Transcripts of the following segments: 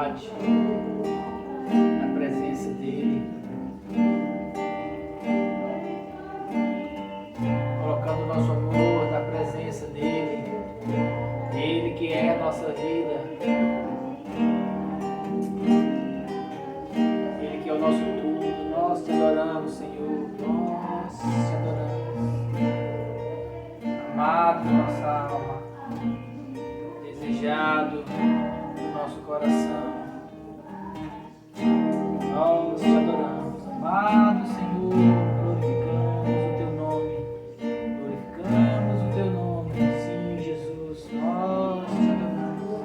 vontade na presença dEle, colocando o nosso amor na presença dEle, Ele que é a nossa vida, Ele que é o nosso tudo. Nós te adoramos, Senhor, nós te adoramos, amado da nossa alma, desejado do nosso coração. Nós te adoramos, amado Senhor, glorificamos o teu nome, sim, Jesus, nós te adoramos,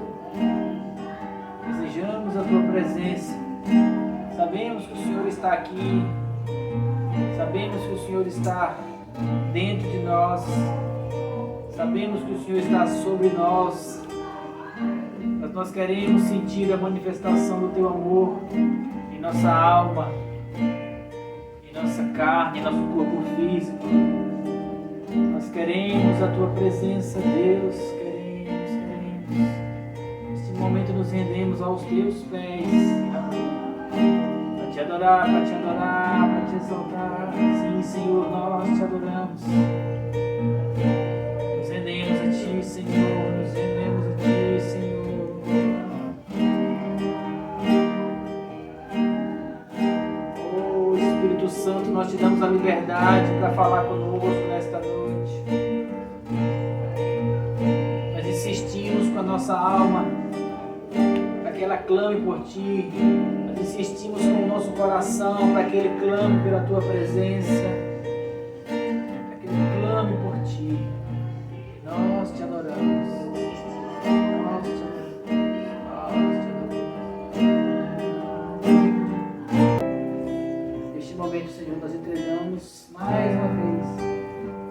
desejamos a tua presença, sabemos que o Senhor está aqui, sabemos que o Senhor está dentro de nós, sabemos que o Senhor está sobre nós, mas nós queremos sentir a manifestação do teu amor em nossa alma, em nossa carne, em nosso corpo físico. Nós queremos a tua presença, Deus, queremos. Neste momento nos rendemos aos teus pés, para te adorar, para te exaltar. Sim, Senhor, nós te adoramos. Nos rendemos a ti, Senhor, nos rendemos a ti, Senhor. Oh, Espírito Santo, nós te damos a liberdade para falar conosco nesta noite. Nós insistimos com a nossa alma para que ela clame por ti. Nós insistimos com o nosso coração para que ele clame pela tua presença, para que ele clame por ti. Nós te adoramos. Nós te adoramos. Neste momento, Senhor, nós entregamos mais uma vez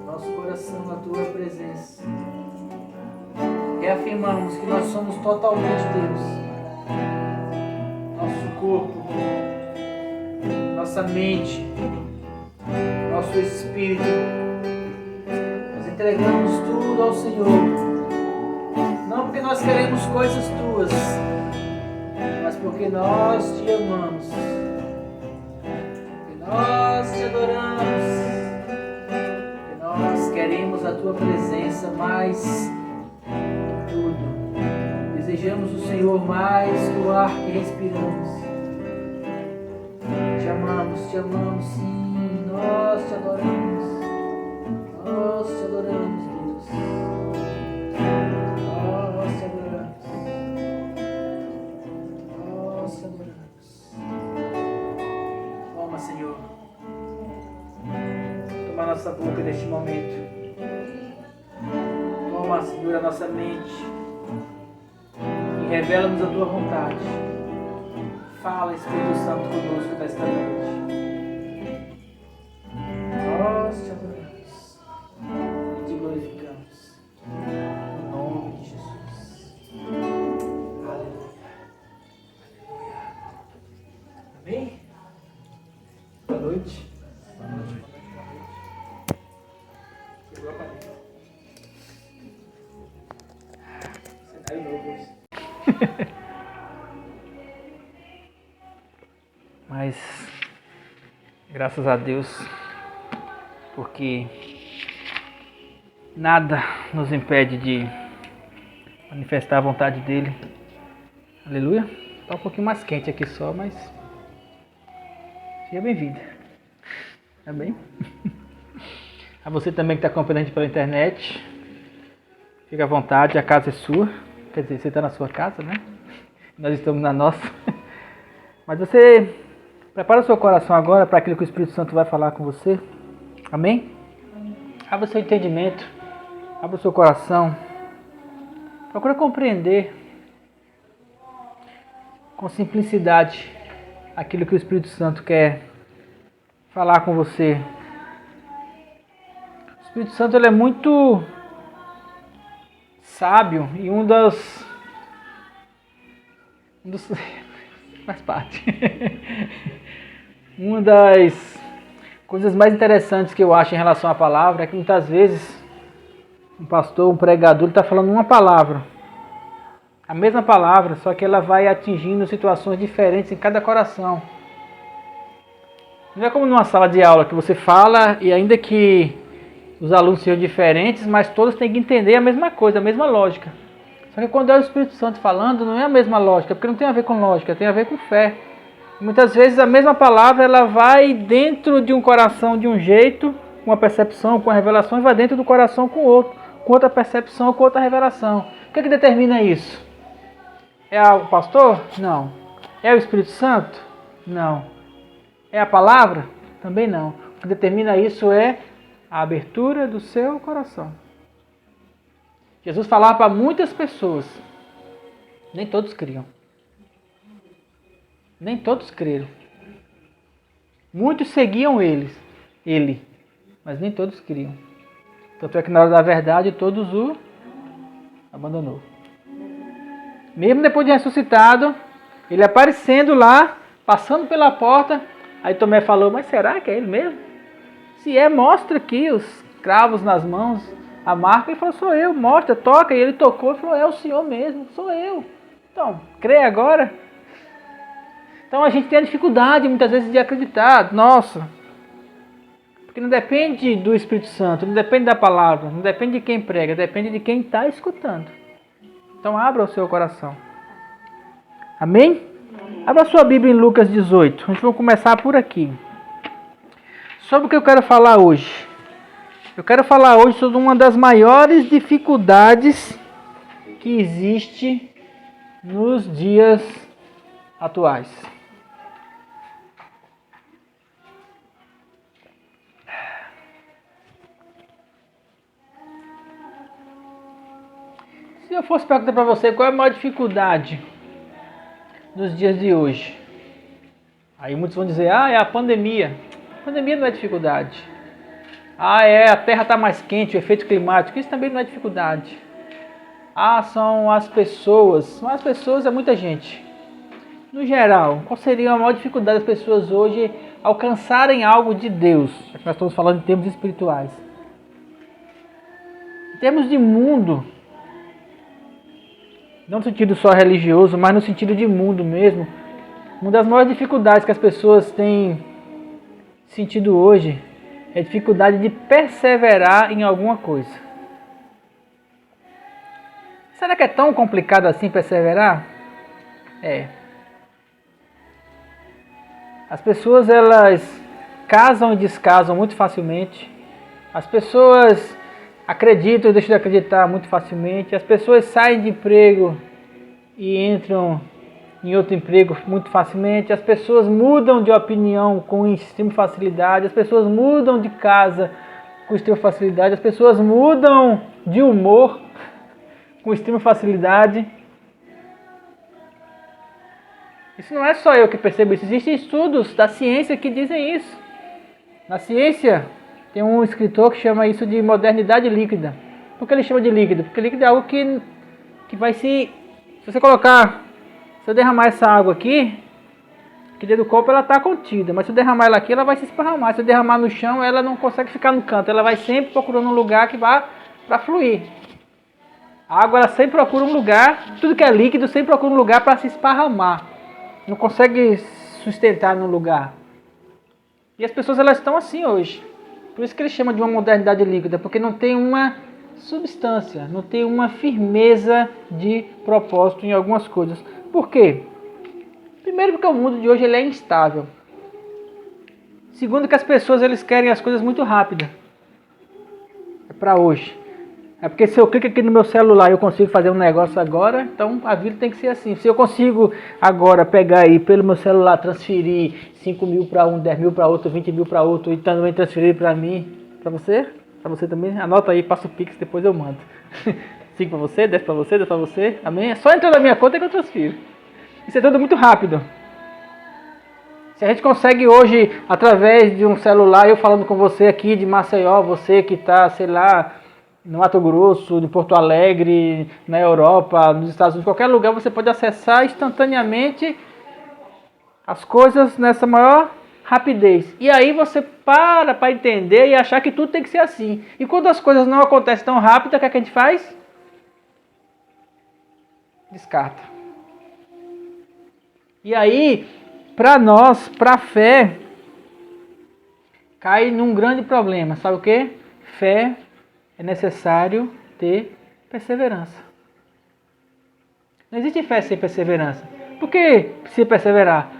nosso coração à tua presença. Reafirmamos que nós somos totalmente Deus. Nosso corpo, nossa mente, nosso espírito. Nós entregamos tudo ao Senhor. Não porque nós queremos coisas tuas, mas porque nós te amamos. Porque nós te adoramos. Porque nós queremos a tua presença mais que tudo. Desejamos o Senhor mais que o ar que respiramos. Te amamos, sim, nós te adoramos. Nós te adoramos, Deus. Nós te adoramos. Nós te adoramos. Toma, Senhor. Toma a nossa boca neste momento. Toma, Senhor, a nossa mente. E revela-nos a tua vontade. Fala, Espírito Santo, conosco nesta noite. Nós te adoramos e te glorificamos. Em nome de Jesus. Aleluia. Aleluia. Amém? Boa noite. Boa noite. Quebrou a parede. Cenário novo hoje. Mas, graças a Deus, porque nada nos impede de manifestar a vontade dEle. Aleluia. Está um pouquinho mais quente aqui só, mas seja bem-vinda. Amém? A você também que está acompanhando a gente pela internet, fica à vontade, a casa é sua. Quer dizer, você está na sua casa, né? Nós estamos na nossa. Mas você prepara o seu coração agora para aquilo que o Espírito Santo vai falar com você. Amém? Abra o seu entendimento. Abra o seu coração. Procura compreender com simplicidade aquilo que o Espírito Santo quer falar com você. O Espírito Santo ele é muito sábio e um dos faz parte. Uma das coisas mais interessantes que eu acho em relação à palavra é que muitas vezes um pastor, um pregador, está falando uma palavra, A mesma palavra, só que ela vai atingindo situações diferentes em cada coração. Não é como numa sala de aula que você fala e ainda que os alunos sejam diferentes, mas todos têm que entender a mesma coisa, a mesma lógica. Só que quando é o Espírito Santo falando, não é a mesma lógica, porque não tem a ver com lógica, tem a ver com fé. Muitas vezes a mesma palavra ela vai dentro de um coração de um jeito, com uma percepção, com a revelação, e vai dentro do coração com outro, com outra percepção, com outra revelação. O que é que determina isso? É o pastor? Não. É o Espírito Santo? Não. É a palavra? Também não. O que determina isso é a abertura do seu coração. Jesus falava para muitas pessoas. Nem todos criam. Nem todos creram. Muitos seguiam ele, mas nem todos criam. Tanto é que na hora da verdade todos o abandonou. Mesmo depois de ressuscitado, ele aparecendo lá, passando pela porta, aí Tomé falou, mas será que é ele mesmo? Se é, mostra aqui os cravos nas mãos, a marca. Ele falou, sou eu, mostra, toca. E ele tocou e falou, é o Senhor mesmo, sou eu. Então, crê agora. Então a gente tem a dificuldade muitas vezes de acreditar, nossa, porque não depende do Espírito Santo, não depende da palavra, não depende de quem prega, depende de quem está escutando. Então abra o seu coração. Amém? Abra sua Bíblia em Lucas 18. A gente vai começar por aqui. Sobre o que eu quero falar hoje. Eu quero falar hoje sobre uma das maiores dificuldades que existe nos dias atuais. Se eu fosse perguntar para você qual é a maior dificuldade nos dias de hoje, aí muitos vão dizer, é a pandemia. A pandemia não é dificuldade. A terra está mais quente, o efeito climático, isso também não é dificuldade. São as pessoas. As pessoas é muita gente. No geral, qual seria a maior dificuldade das pessoas hoje alcançarem algo de Deus? Já que nós estamos falando em termos espirituais. Em termos de mundo, não no sentido só religioso, mas no sentido de mundo mesmo, uma das maiores dificuldades que as pessoas têm sentido hoje é a dificuldade de perseverar em alguma coisa. Será que é tão complicado assim perseverar? É. As pessoas elas casam e descasam muito facilmente. As pessoas acreditam e deixam de acreditar muito facilmente. As pessoas saem de emprego e entram em outro emprego muito facilmente. As pessoas mudam de opinião com extrema facilidade. As pessoas mudam de casa com extrema facilidade. As pessoas mudam de humor com extrema facilidade. Isso não é só eu que percebo isso. Existem estudos da ciência que dizem isso. Na ciência, tem um escritor que chama isso de modernidade líquida. Por que ele chama de líquido? Porque líquido é algo que vai se você colocar, se eu derramar essa água aqui dentro do copo ela está contida, mas se eu derramar ela aqui ela vai se esparramar. Se eu derramar no chão ela não consegue ficar no canto, ela vai sempre procurando um lugar que vá para fluir. A água ela sempre procura um lugar, tudo que é líquido sempre procura um lugar para se esparramar. Não consegue sustentar no lugar. E as pessoas elas estão assim hoje. Por isso que eles chamam de uma modernidade líquida, porque não tem uma substância, não tem uma firmeza de propósito em algumas coisas. Por quê? Primeiro porque o mundo de hoje ele é instável. Segundo que as pessoas eles querem as coisas muito rápidas. É para hoje. É porque se eu clico aqui no meu celular e eu consigo fazer um negócio agora, então a vida tem que ser assim. Se eu consigo agora pegar aí pelo meu celular, transferir 5 mil para um, 10 mil para outro, 20 mil para outro e também transferir para mim, para você também, anota aí, passa o Pix, depois eu mando. 5 para você, 10 para você, 10 para você, amém? É só entrar na minha conta que eu transfiro. Isso é tudo muito rápido. Se a gente consegue hoje, através de um celular, eu falando com você aqui de Maceió, você que está, sei lá, no Mato Grosso, em Porto Alegre, na Europa, nos Estados Unidos, qualquer lugar você pode acessar instantaneamente as coisas nessa maior rapidez. E aí você para entender e achar que tudo tem que ser assim. E quando as coisas não acontecem tão rápido, o que é que a gente faz? Descarta. E aí, para nós, para a fé, cai num grande problema. Sabe o quê? Fé é necessário ter perseverança. Não existe fé sem perseverança. Por que precisa perseverar?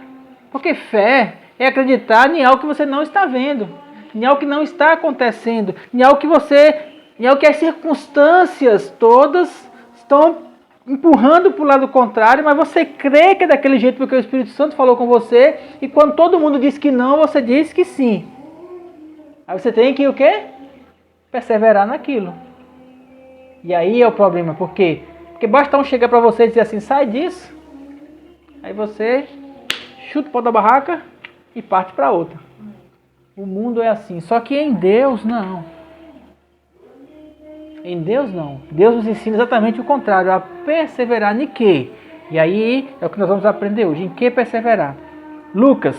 Porque fé é acreditar em algo que você não está vendo, em algo que não está acontecendo, em algo que as circunstâncias todas estão empurrando para o lado contrário, mas você crê que é daquele jeito porque o Espírito Santo falou com você, e quando todo mundo diz que não, você diz que sim. Aí você tem que o quê? Perseverar naquilo. E aí é o problema, por quê? Porque basta um chegar para você e dizer assim, sai disso, aí você chuta o pau da barraca e parte para outra. O mundo é assim, só que em Deus não. Em Deus não. Deus nos ensina exatamente o contrário, a perseverar em quê? E aí é o que nós vamos aprender hoje, em que perseverar. Lucas.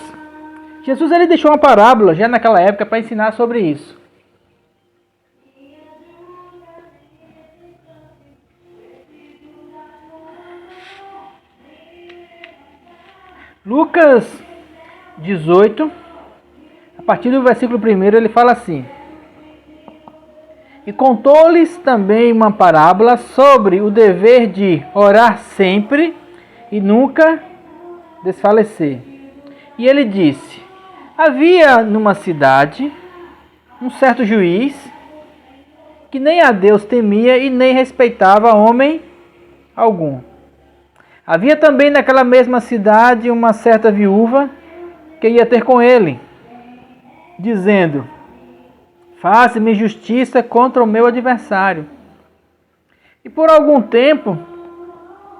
Jesus ele deixou uma parábola já naquela época para ensinar sobre isso. Lucas 18, a partir do versículo 1, ele fala assim: e contou-lhes também uma parábola sobre o dever de orar sempre e nunca desfalecer. E ele disse: havia numa cidade um certo juiz que nem a Deus temia e nem respeitava homem algum. Havia também naquela mesma cidade uma certa viúva que ia ter com ele, dizendo: faça-me justiça contra o meu adversário. E por algum tempo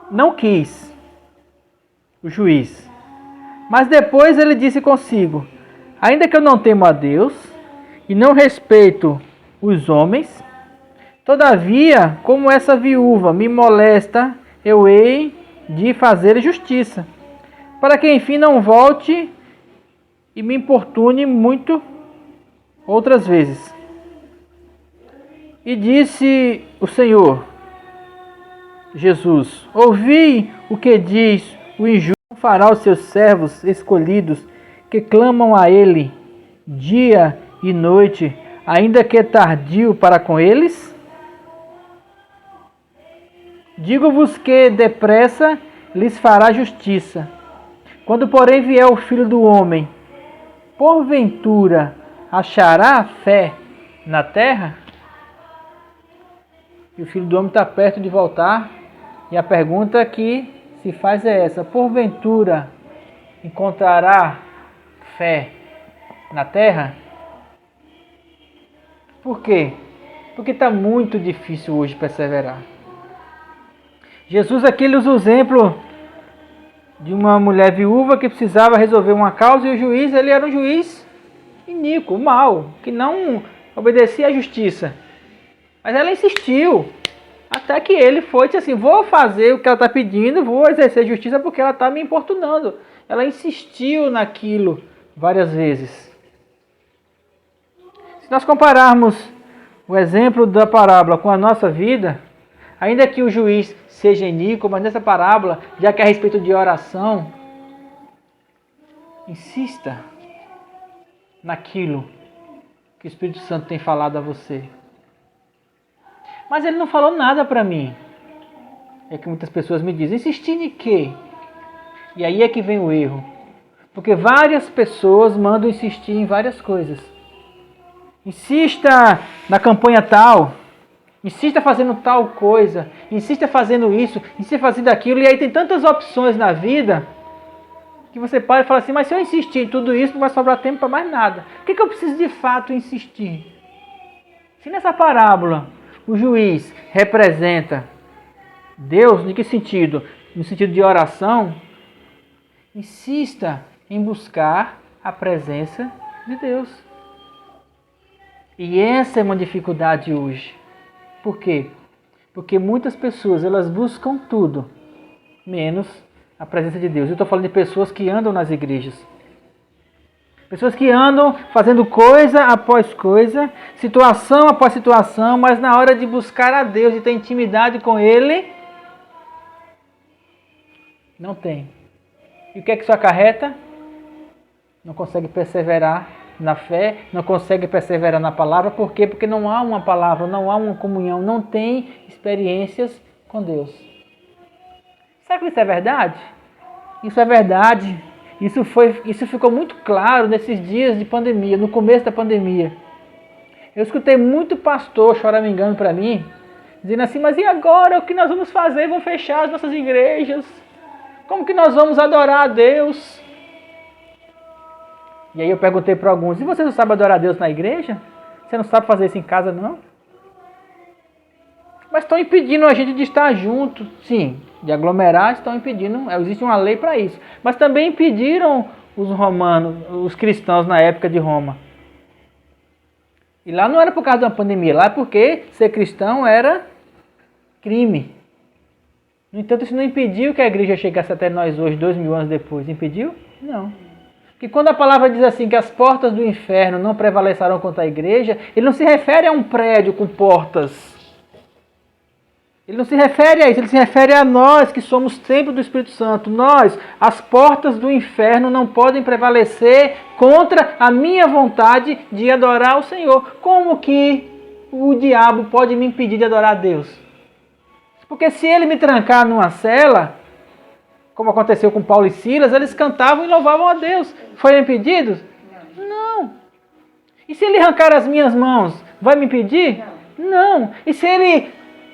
não quis o juiz. Mas depois ele disse consigo: ainda que eu não temo a Deus e não respeito os homens, todavia, como essa viúva me molesta, eu hei de fazer justiça, para que enfim não volte e me importune muito outras vezes. E disse o Senhor Jesus: ouvi o que diz o injusto, fará os seus servos escolhidos, que clamam a ele dia e noite, ainda que tardio para com eles? Digo-vos que depressa lhes fará justiça. Quando, porém, vier o Filho do Homem, porventura achará fé na terra? E o Filho do Homem está perto de voltar. E a pergunta que se faz é essa: porventura encontrará fé na terra? Por quê? Porque está muito difícil hoje perseverar. Jesus aqui usa o exemplo de uma mulher viúva que precisava resolver uma causa, e o juiz, ele era um juiz iníquo, mau, que não obedecia à justiça. Mas ela insistiu, até que ele foi e disse assim: vou fazer o que ela está pedindo, vou exercer justiça porque ela está me importunando. Ela insistiu naquilo várias vezes. Se nós compararmos o exemplo da parábola com a nossa vida, ainda que o juiz seja iníquo, mas nessa parábola, já que é a respeito de oração, insista naquilo que o Espírito Santo tem falado a você. Mas ele não falou nada para mim. É que muitas pessoas me dizem: insistir em quê? E aí é que vem o erro. Porque várias pessoas mandam insistir em várias coisas. Insista na campanha tal, insista fazendo tal coisa, insista fazendo isso, insista fazendo aquilo, e aí tem tantas opções na vida que você para e fala assim: mas se eu insistir em tudo isso, não vai sobrar tempo para mais nada. Por que eu preciso de fato insistir? Se nessa parábola o juiz representa Deus, em que sentido? No sentido de oração, insista em buscar a presença de Deus. E essa é uma dificuldade hoje. Por quê? Porque muitas pessoas, elas buscam tudo, menos a presença de Deus. Eu estou falando de pessoas que andam nas igrejas. Pessoas que andam fazendo coisa após coisa, situação após situação, mas na hora de buscar a Deus e ter intimidade com Ele, Não tem. E o que é que isso acarreta? Não consegue perseverar na fé, não consegue perseverar na palavra. Por quê? Porque não há uma palavra, não há uma comunhão, não tem experiências com Deus. Sabe que isso é verdade? Isso é verdade. Isso ficou muito claro nesses dias de pandemia, no começo da pandemia. Eu escutei muito pastor choramingando para mim, dizendo assim, mas e agora? O que nós vamos fazer? Vão fechar as nossas igrejas? Como que nós vamos adorar a Deus? E aí eu perguntei para alguns, e você não sabe adorar a Deus na igreja? Você não sabe fazer isso em casa, não? Mas estão impedindo a gente de estar junto, sim, de aglomerar, estão impedindo, existe uma lei para isso. Mas também impediram os romanos, os cristãos na época de Roma. E lá não era por causa da pandemia, lá é porque ser cristão era crime. No entanto, isso não impediu que a igreja chegasse até nós hoje, 2000 anos depois. Impediu? Não. Porque quando a palavra diz assim que as portas do inferno não prevalecerão contra a igreja, ele não se refere a um prédio com portas. Ele não se refere a isso, ele se refere a nós que somos templo do Espírito Santo. Nós, as portas do inferno não podem prevalecer contra a minha vontade de adorar o Senhor. Como que o diabo pode me impedir de adorar a Deus? Porque se ele me trancar numa cela, como aconteceu com Paulo e Silas, eles cantavam e louvavam a Deus. Foram impedidos? Não. E se ele arrancar as minhas mãos, vai me impedir? Não. E se ele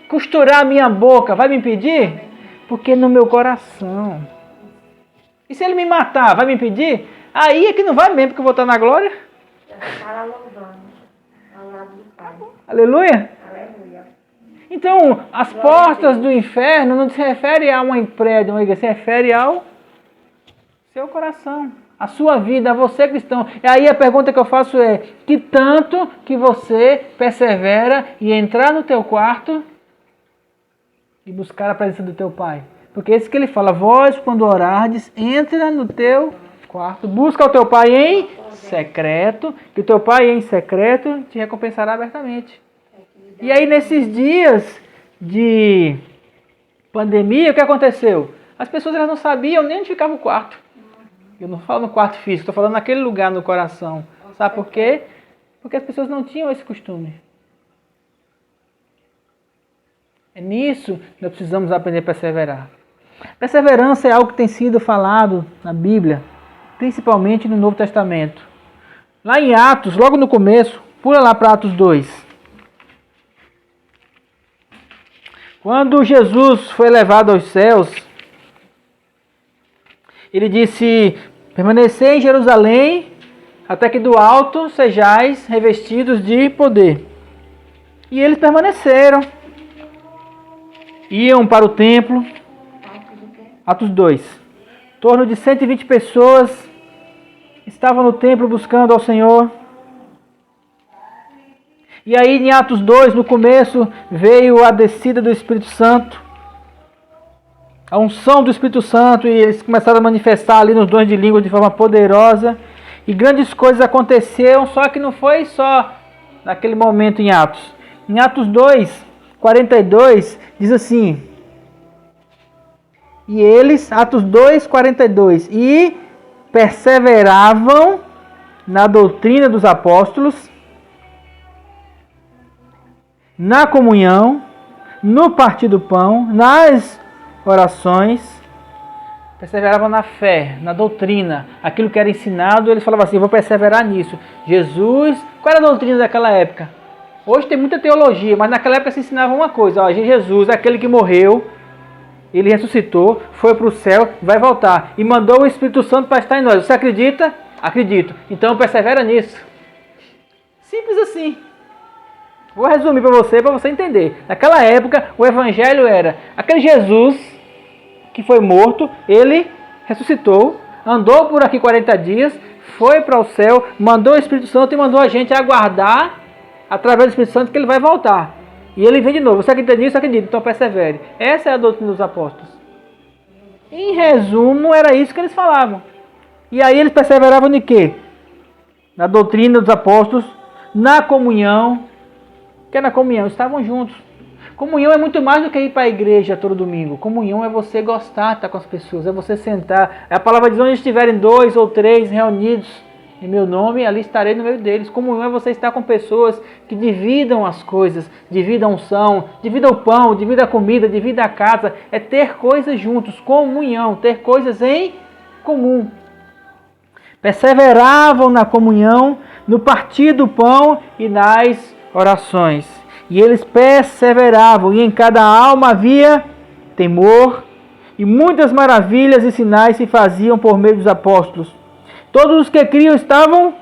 costurar a minha boca, vai me impedir? Porque no meu coração. E se ele me matar, vai me impedir? Aí é que não vai mesmo, porque eu vou estar na glória. Aleluia. Então, as portas do inferno não se refere a uma prédio, uma igreja, se refere ao seu coração, a sua vida, a você cristão. E aí a pergunta que eu faço é, que tanto que você persevera e entrar no teu quarto e buscar a presença do teu Pai? Porque é isso que ele fala, vós quando orardes, entra no teu quarto, busca o teu Pai em secreto, que o teu Pai em secreto te recompensará abertamente. E aí nesses dias de pandemia, o que aconteceu? As pessoas elas não sabiam nem onde ficava o quarto. Eu não falo no quarto físico, estou falando naquele lugar no coração. Sabe por quê? Porque as pessoas não tinham esse costume. É nisso que nós precisamos aprender a perseverar. Perseverança é algo que tem sido falado na Bíblia, principalmente no Novo Testamento. Lá em Atos, logo no começo, pula lá para Atos 2. Quando Jesus foi levado aos céus, ele disse, permanecei em Jerusalém, até que do alto sejais revestidos de poder. E eles permaneceram. Iam para o templo. Atos 2. Em torno de 120 pessoas estavam no templo buscando ao Senhor. E aí em Atos 2, no começo, veio a descida do Espírito Santo. A unção do Espírito Santo, e eles começaram a manifestar ali nos dons de língua de forma poderosa. E grandes coisas aconteceram, só que não foi só naquele momento em Atos. Em Atos 2, 42, diz assim, e eles, Atos 2, 42, e perseveravam na doutrina dos apóstolos, na comunhão, no partir do pão, nas orações, perseveravam na fé, na doutrina, aquilo que era ensinado, eles falavam assim, eu vou perseverar nisso. Jesus, qual era a doutrina daquela época? Hoje tem muita teologia, mas naquela época se ensinava uma coisa, ó, Jesus é aquele que morreu, ele ressuscitou, foi para o céu, vai voltar, e mandou o Espírito Santo para estar em nós. Você acredita? Acredito. Então persevera nisso. Simples assim. Vou resumir para você entender. Naquela época, o evangelho era aquele Jesus que foi morto, ele ressuscitou, andou por aqui 40 dias, foi para o céu, mandou o Espírito Santo e mandou a gente aguardar, através do Espírito Santo, que ele vai voltar. E ele vem de novo. Você acredita nisso? Acredita. Então persevere. Essa é a doutrina dos apóstolos. Em resumo, era isso que eles falavam. E aí eles perseveravam em quê? Na doutrina dos apóstolos, na comunhão. Que é na comunhão? Estavam juntos. Comunhão é muito mais do que ir para a igreja todo domingo. Comunhão é você gostar de estar com as pessoas, é você sentar. A palavra diz: onde estiverem 2 ou 3 reunidos em meu nome, ali estarei no meio deles. Comunhão é você estar com pessoas que dividam as coisas, dividam a unção, dividam o pão, dividam a comida, dividam a casa. É ter coisas juntos, comunhão, ter coisas em comum. Perseveravam na comunhão, no partir do pão e nas orações. E eles perseveravam, e em cada alma havia temor, e muitas maravilhas e sinais se faziam por meio dos apóstolos. Todos os que criam estavam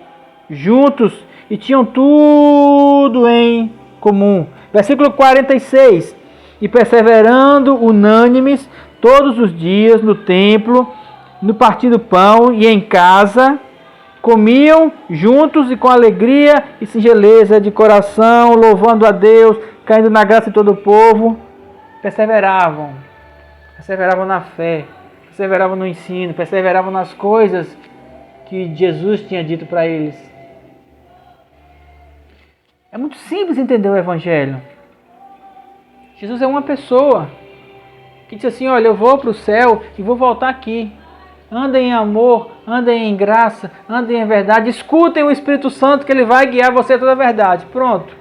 juntos e tinham tudo em comum. Versículo 46. E perseverando unânimes todos os dias no templo, no partir do pão e em casa, comiam juntos e com alegria e singeleza de coração, louvando a Deus, caindo na graça de todo o povo. Perseveravam na fé, perseveravam no ensino, perseveravam nas coisas que Jesus tinha dito para eles. É muito simples entender o Evangelho. Jesus é uma pessoa que disse assim: olha, eu vou para o céu e vou voltar aqui. Andem em amor, andem em graça, andem em verdade. Escutem o Espírito Santo, que ele vai guiar você a toda a verdade. Pronto.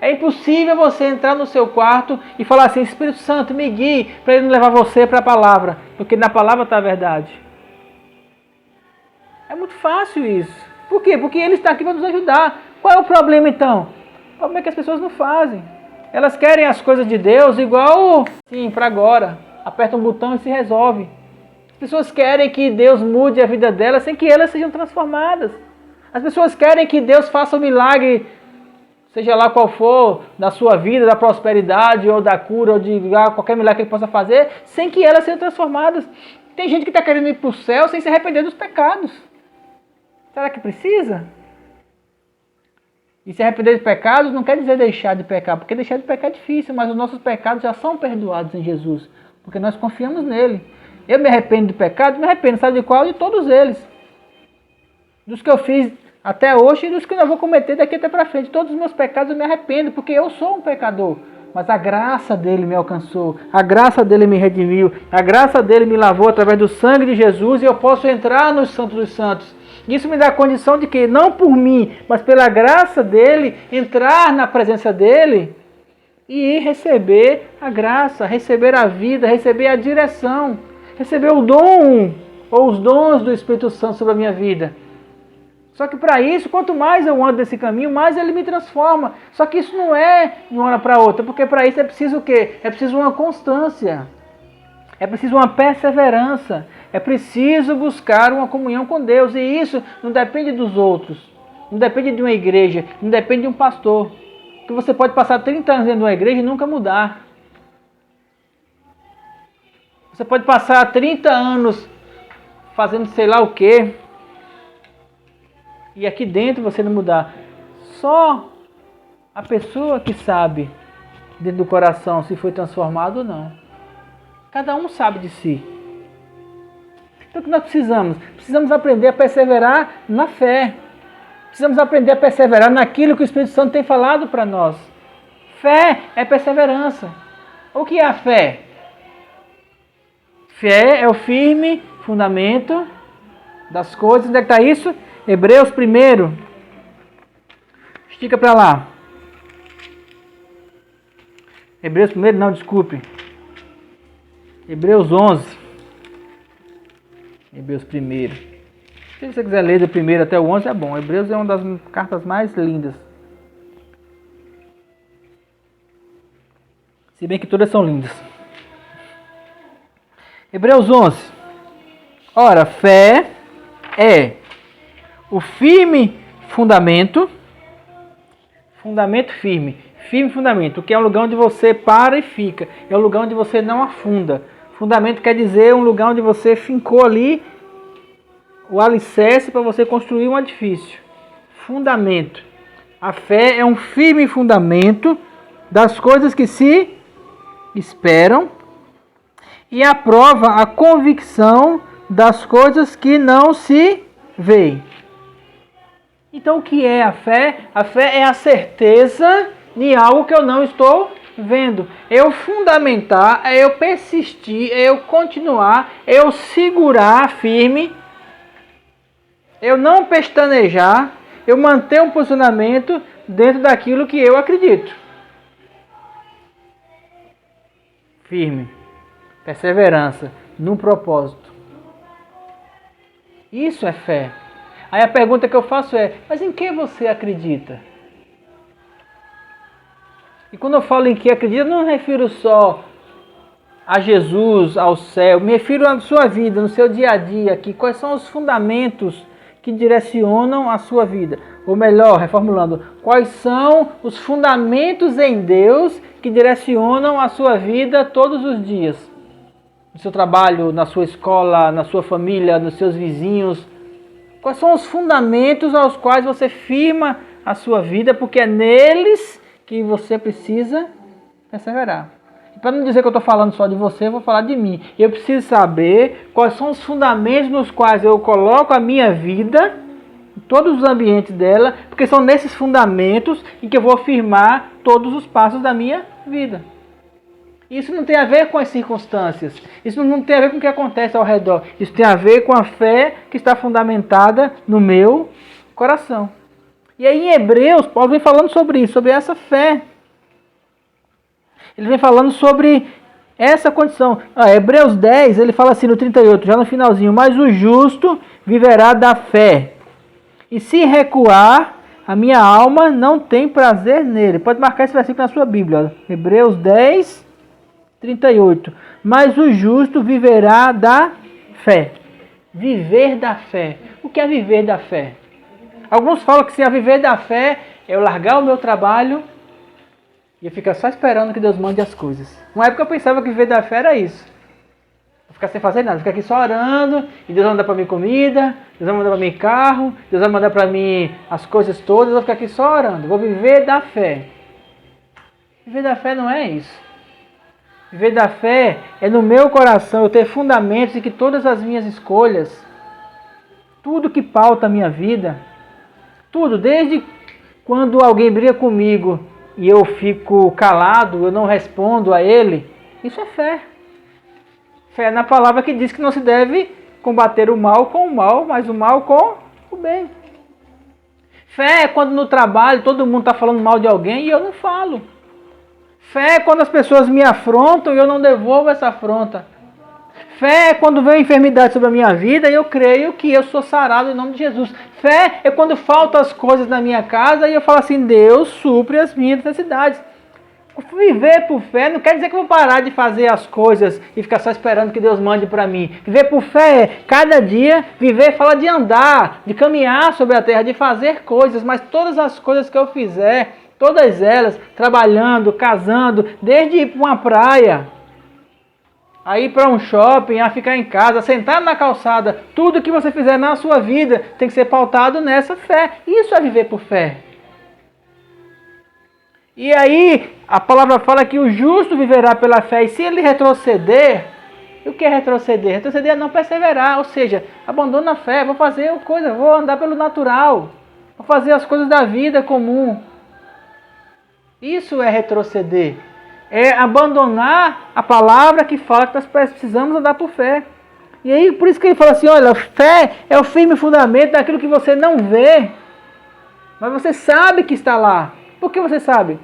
É impossível você entrar no seu quarto e falar assim: Espírito Santo, me guie, para ele não levar você para a palavra, porque na palavra está a verdade. É muito fácil isso. Por quê? Porque ele está aqui para nos ajudar. Qual é o problema então? O problema é que as pessoas não fazem. Elas querem as coisas de Deus igual, sim, para agora. Aperta um botão e se resolve. As pessoas querem que Deus mude a vida delas sem que elas sejam transformadas. As pessoas querem que Deus faça um milagre, seja lá qual for, da sua vida, da prosperidade, ou da cura, ou de qualquer milagre que ele possa fazer, sem que elas sejam transformadas. Tem gente que está querendo ir para o céu sem se arrepender dos pecados. Será que precisa? E se arrepender de pecados não quer dizer deixar de pecar, porque deixar de pecar é difícil, mas os nossos pecados já são perdoados em Jesus, porque nós confiamos nele. Eu me arrependo de pecado, me arrependo, sabe de qual? De todos eles. Dos que eu fiz até hoje e dos que eu vou cometer daqui até para frente. Todos os meus pecados eu me arrependo, porque eu sou um pecador. Mas a graça dele me alcançou, a graça dele me redimiu, a graça dele me lavou através do sangue de Jesus e eu posso entrar nos Santos dos Santos. Isso me dá a condição de que, não por mim, mas pela graça dele, entrar na presença dele e receber a graça, receber a vida, receber a direção, receber o dom ou os dons do Espírito Santo sobre a minha vida. Só que para isso, quanto mais eu ando nesse caminho, mais ele me transforma. Só que isso não é de uma hora para outra, porque para isso é preciso o quê? É preciso uma constância, é preciso uma perseverança, é preciso buscar uma comunhão com Deus. E isso não depende dos outros, não depende de uma igreja, não depende de um pastor. Que você pode passar 30 anos dentro de uma igreja e nunca mudar. Você pode passar 30 anos fazendo sei lá o quê, e aqui dentro você não mudar. Só a pessoa que sabe dentro do coração se foi transformado ou não. Cada um sabe de si. Então o que nós precisamos? Precisamos aprender a perseverar na fé. Precisamos aprender a perseverar naquilo que o Espírito Santo tem falado para nós. Fé é perseverança. O que é a fé? Fé é o firme fundamento das coisas. Onde é que está isso? Hebreus 1. Estica para lá. Hebreus 1, não, desculpe. Hebreus 11. Hebreus 1. Se você quiser ler do 1 até o 11 é bom. Hebreus é uma das cartas mais lindas. Se bem que todas são lindas. Hebreus 11. Ora, fé é o firme fundamento firme fundamento, que é um lugar onde você para e fica, é um lugar onde você não afunda. Fundamento quer dizer um lugar onde você fincou ali o alicerce para você construir um edifício. Fundamento. A fé é um firme fundamento das coisas que se esperam e aprova a convicção das coisas que não se veem. Então o que é a fé? A fé é a certeza de algo que eu não estou vendo. É eu fundamentar, é eu persistir, é eu continuar, é eu segurar firme, eu não pestanejar, eu manter um posicionamento dentro daquilo que eu acredito. Firme, perseverança, num propósito. Isso é fé. Aí a pergunta que eu faço é, mas em que você acredita? E quando eu falo em que acredita, eu não me refiro só a Jesus, ao céu, me refiro à sua vida, no seu dia a dia aqui. Quais são os fundamentos que direcionam a sua vida? Ou melhor, reformulando, quais são os fundamentos em Deus que direcionam a sua vida todos os dias? No seu trabalho, na sua escola, na sua família, nos seus vizinhos. Quais são os fundamentos aos quais você firma a sua vida? Porque é neles que você precisa perseverar. E para não dizer que eu estou falando só de você, eu vou falar de mim. Eu preciso saber quais são os fundamentos nos quais eu coloco a minha vida, em todos os ambientes dela, porque são nesses fundamentos em que eu vou firmar todos os passos da minha vida. Isso não tem a ver com as circunstâncias. Isso não tem a ver com o que acontece ao redor. Isso tem a ver com a fé que está fundamentada no meu coração. E aí em Hebreus, Paulo vem falando sobre isso, sobre essa fé. Ele vem falando sobre essa condição. Hebreus 10, ele fala assim no 38, já no finalzinho. Mas o justo viverá da fé. E se recuar, a minha alma não tem prazer nele. Pode marcar esse versículo na sua Bíblia. Hebreus 10, 38. Mas o justo viverá da fé. Viver da fé. O que é viver da fé? Alguns falam que se a viver da fé é eu largar o meu trabalho e eu ficar só esperando que Deus mande as coisas. Uma época eu pensava que viver da fé era isso. Eu ficar sem fazer nada, ficar aqui só orando e Deus vai mandar para mim comida, Deus vai mandar para mim carro, Deus vai mandar para mim as coisas todas, eu vou ficar aqui só orando. Vou viver da fé. Viver da fé não é isso. Viver da fé é no meu coração eu ter fundamentos e que todas as minhas escolhas, tudo que pauta a minha vida, tudo, desde quando alguém briga comigo e eu fico calado, eu não respondo a ele, isso é fé. Fé é na palavra que diz que não se deve combater o mal com o mal, mas o mal com o bem. Fé é quando no trabalho todo mundo está falando mal de alguém e eu não falo. Fé é quando as pessoas me afrontam e eu não devolvo essa afronta. Fé é quando vem a enfermidade sobre a minha vida e eu creio que eu sou sarado em nome de Jesus. Fé é quando faltam as coisas na minha casa e eu falo assim, Deus supre as minhas necessidades. Viver por fé não quer dizer que eu vou parar de fazer as coisas e ficar só esperando que Deus mande para mim. Viver por fé é cada dia, viver fala de andar, de caminhar sobre a terra, de fazer coisas, mas todas as coisas que eu fizer, todas elas, trabalhando, casando, desde ir para uma praia, a ir para um shopping, a ficar em casa, sentar na calçada, tudo que você fizer na sua vida tem que ser pautado nessa fé. Isso é viver por fé. E aí, a palavra fala que o justo viverá pela fé. E se ele retroceder, o que é retroceder? Retroceder é não perseverar, ou seja, abandona a fé, vou fazer coisa, vou andar pelo natural, vou fazer as coisas da vida comum. Isso é retroceder. É abandonar a palavra que fala que nós precisamos andar por fé. E aí, por isso que ele fala assim, olha, fé é o firme fundamento daquilo que você não vê, mas você sabe que está lá. Por que você sabe?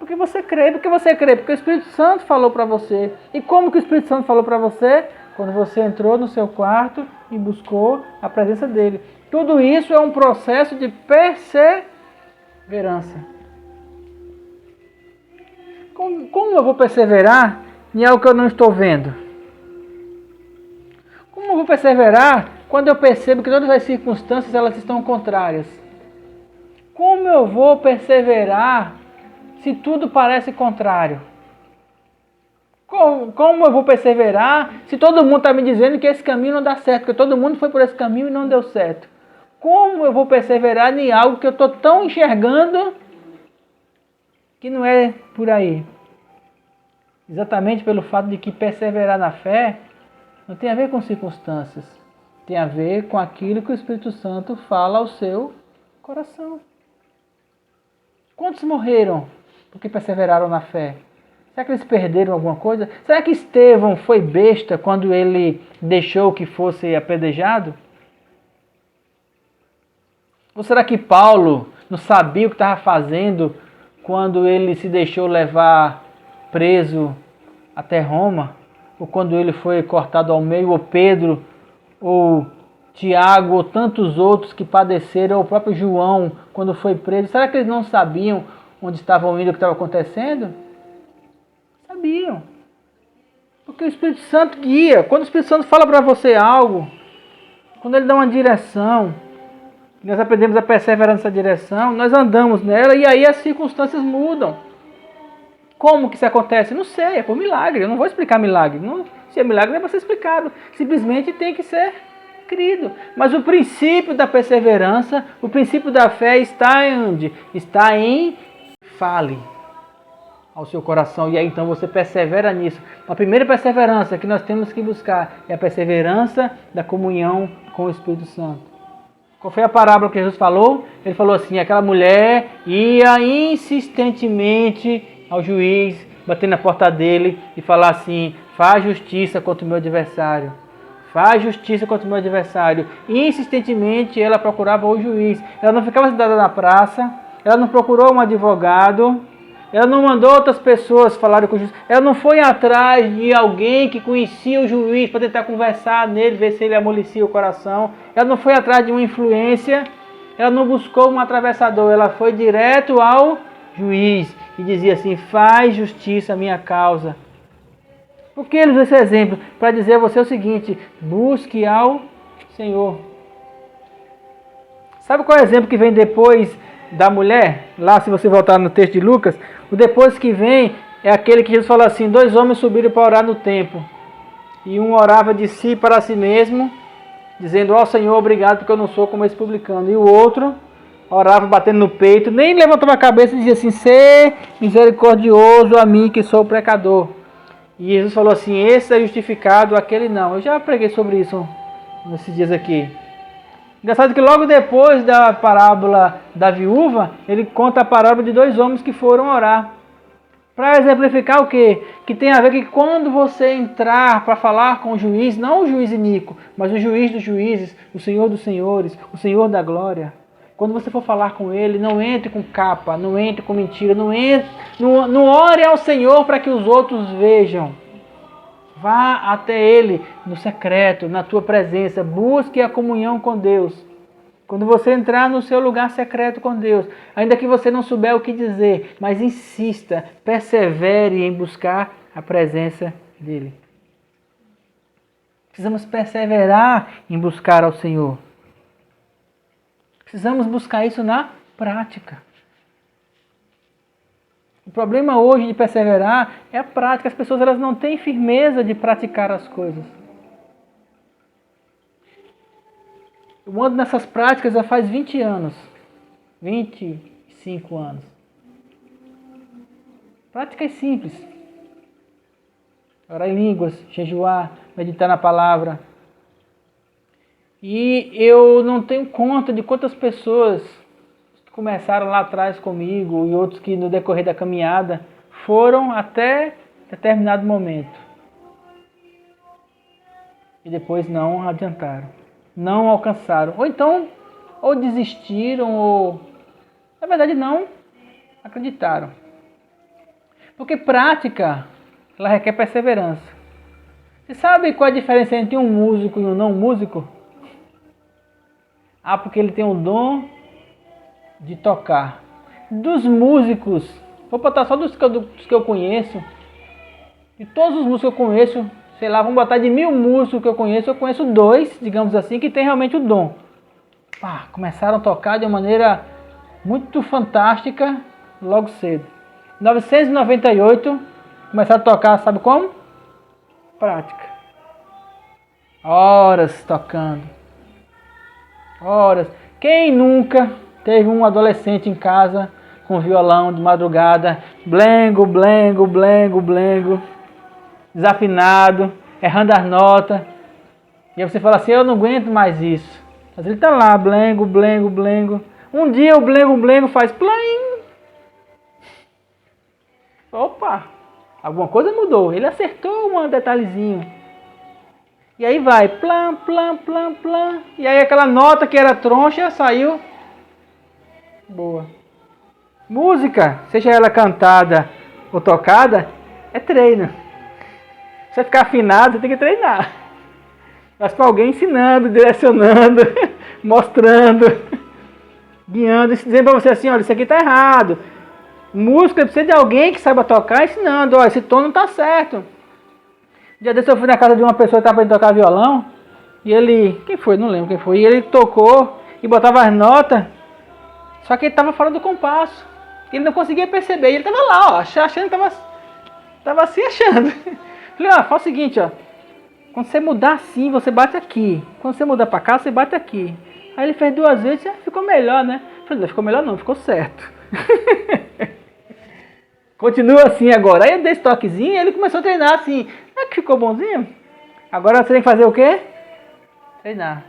Porque você crê. Porque você crê? Porque o Espírito Santo falou para você. E como que o Espírito Santo falou para você? Quando você entrou no seu quarto e buscou a presença dele. Tudo isso é um processo de perseverança. Como eu vou perseverar em algo que eu não estou vendo? Como eu vou perseverar quando eu percebo que todas as circunstâncias elas estão contrárias? Como eu vou perseverar se tudo parece contrário? Como eu vou perseverar se todo mundo está me dizendo que esse caminho não dá certo, que todo mundo foi por esse caminho e não deu certo? Como eu vou perseverar em algo que eu estou tão enxergando que não é por aí? Exatamente pelo fato de que perseverar na fé não tem a ver com circunstâncias, tem a ver com aquilo que o Espírito Santo fala ao seu coração. Quantos morreram porque perseveraram na fé? Será que eles perderam alguma coisa? Será que Estevão foi besta quando ele deixou que fosse apedrejado? Ou será que Paulo não sabia o que estava fazendo quando ele se deixou levar preso até Roma? Ou quando ele foi cortado ao meio? Ou Pedro, ou Tiago, ou tantos outros que padeceram, ou o próprio João, quando foi preso? Será que eles não sabiam onde estavam indo, o que estava acontecendo? Sabiam. Porque o Espírito Santo guia. Quando o Espírito Santo fala para você algo, quando ele dá uma direção, nós aprendemos a perseverar nessa direção, nós andamos nela e aí as circunstâncias mudam. Como que isso acontece? Não sei, é por milagre. Eu não vou explicar milagre. Não, se é milagre não é para ser explicado. Simplesmente tem que ser crido. Mas o princípio da perseverança, o princípio da fé está em onde? Está em fale ao seu coração. E aí então você persevera nisso. A primeira perseverança que nós temos que buscar é a perseverança da comunhão com o Espírito Santo. Qual foi a parábola que Jesus falou? Ele falou assim, aquela mulher ia insistentemente ao juiz, bater na porta dele e falar assim, faz justiça contra o meu adversário. Faz justiça contra o meu adversário. E insistentemente ela procurava o juiz. Ela não ficava sentada na praça, ela não procurou um advogado, ela não mandou outras pessoas falarem com o juiz. Ela não foi atrás de alguém que conhecia o juiz para tentar conversar nele, ver se ele amolecia o coração. Ela não foi atrás de uma influência. Ela não buscou um atravessador. Ela foi direto ao juiz e dizia assim, faz justiça à minha causa. Por que ele usou esse exemplo? Para dizer a você o seguinte, busque ao Senhor. Sabe qual é o exemplo que vem depois da mulher? Lá, se você voltar no texto de Lucas, o depois que vem é aquele que Jesus fala assim, 2 homens subiram para orar no templo. E um orava de si para si mesmo, dizendo, ó Senhor, obrigado porque eu não sou como esse publicano. E o outro orava batendo no peito, nem levantava a cabeça e dizia assim, ser misericordioso a mim que sou pecador. E Jesus falou assim, esse é justificado, aquele não. Eu já preguei sobre isso nesses dias aqui. Engraçado que logo depois da parábola da viúva, ele conta a parábola de 2 homens que foram orar. Para exemplificar o quê? Que tem a ver que quando você entrar para falar com o juiz, não o juiz iníquo, mas o juiz dos juízes, o Senhor dos senhores, o Senhor da glória. Quando você for falar com ele, não entre com capa, não entre com mentira, não ore ao Senhor para que os outros vejam. Vá até ele no secreto, na tua presença, busque a comunhão com Deus. Quando você entrar no seu lugar secreto com Deus, ainda que você não souber o que dizer, mas insista, persevere em buscar a presença dele. Precisamos perseverar em buscar ao Senhor. Precisamos buscar isso na prática. O problema hoje de perseverar é a prática. As pessoas elas não têm firmeza de praticar as coisas. Eu ando nessas práticas já faz 20 anos. 25 anos. Práticas simples. Orar em línguas, jejuar, meditar na palavra. E eu não tenho conta de quantas pessoas começaram lá atrás comigo e outros que no decorrer da caminhada foram até determinado momento. E depois não adiantaram, não alcançaram. Ou então, ou desistiram, ou na verdade não acreditaram. Porque prática, ela requer perseverança. Você sabe qual é a diferença entre um músico e um não músico? Ah, porque ele tem o dom de tocar. Dos músicos, vou botar só dos que eu conheço. De todos os músicos que eu conheço, sei lá, vamos botar de 1000 músicos que eu conheço 2, digamos assim, que tem realmente o dom. Começaram a tocar de uma maneira muito fantástica logo cedo. 998, começaram a tocar, sabe como? Prática. Horas tocando. Horas. Quem nunca teve um adolescente em casa com violão de madrugada, blengo, blengo, blengo, blengo, desafinado, errando as notas. E aí você fala assim, eu não aguento mais isso. Mas ele está lá, blengo, blengo, blengo. Um dia o blengo, blengo faz plim. Opa! Alguma coisa mudou. Ele acertou um detalhezinho. E aí vai, plá, plá, plá, plá. E aí aquela nota que era troncha saiu boa. Música, seja ela cantada ou tocada, é treino. Você ficar afinado, você tem que treinar. Mas para alguém ensinando, direcionando, mostrando, guiando, dizendo para você assim, olha, isso aqui está errado. Música precisa de alguém que saiba tocar, ensinando, olha, esse tom não está certo. Um dia desse eu fui na casa de uma pessoa que estava para tocar violão, e ele, quem foi? Não lembro quem foi, e ele tocou e botava as notas, só que ele estava fora do compasso. Ele não conseguia perceber, ele estava lá, ó, achando, estava se achando. Falei, ó, faz o seguinte, ó, quando você mudar assim, você bate aqui. Quando você mudar para cá, você bate aqui. Aí ele fez 2 vezes e ficou melhor, né? Falei, não ficou melhor não, ficou certo. Continua assim agora. Aí eu dei esse toquezinho e ele começou a treinar assim. É que ficou bonzinho? Agora você tem que fazer o quê? Treinar.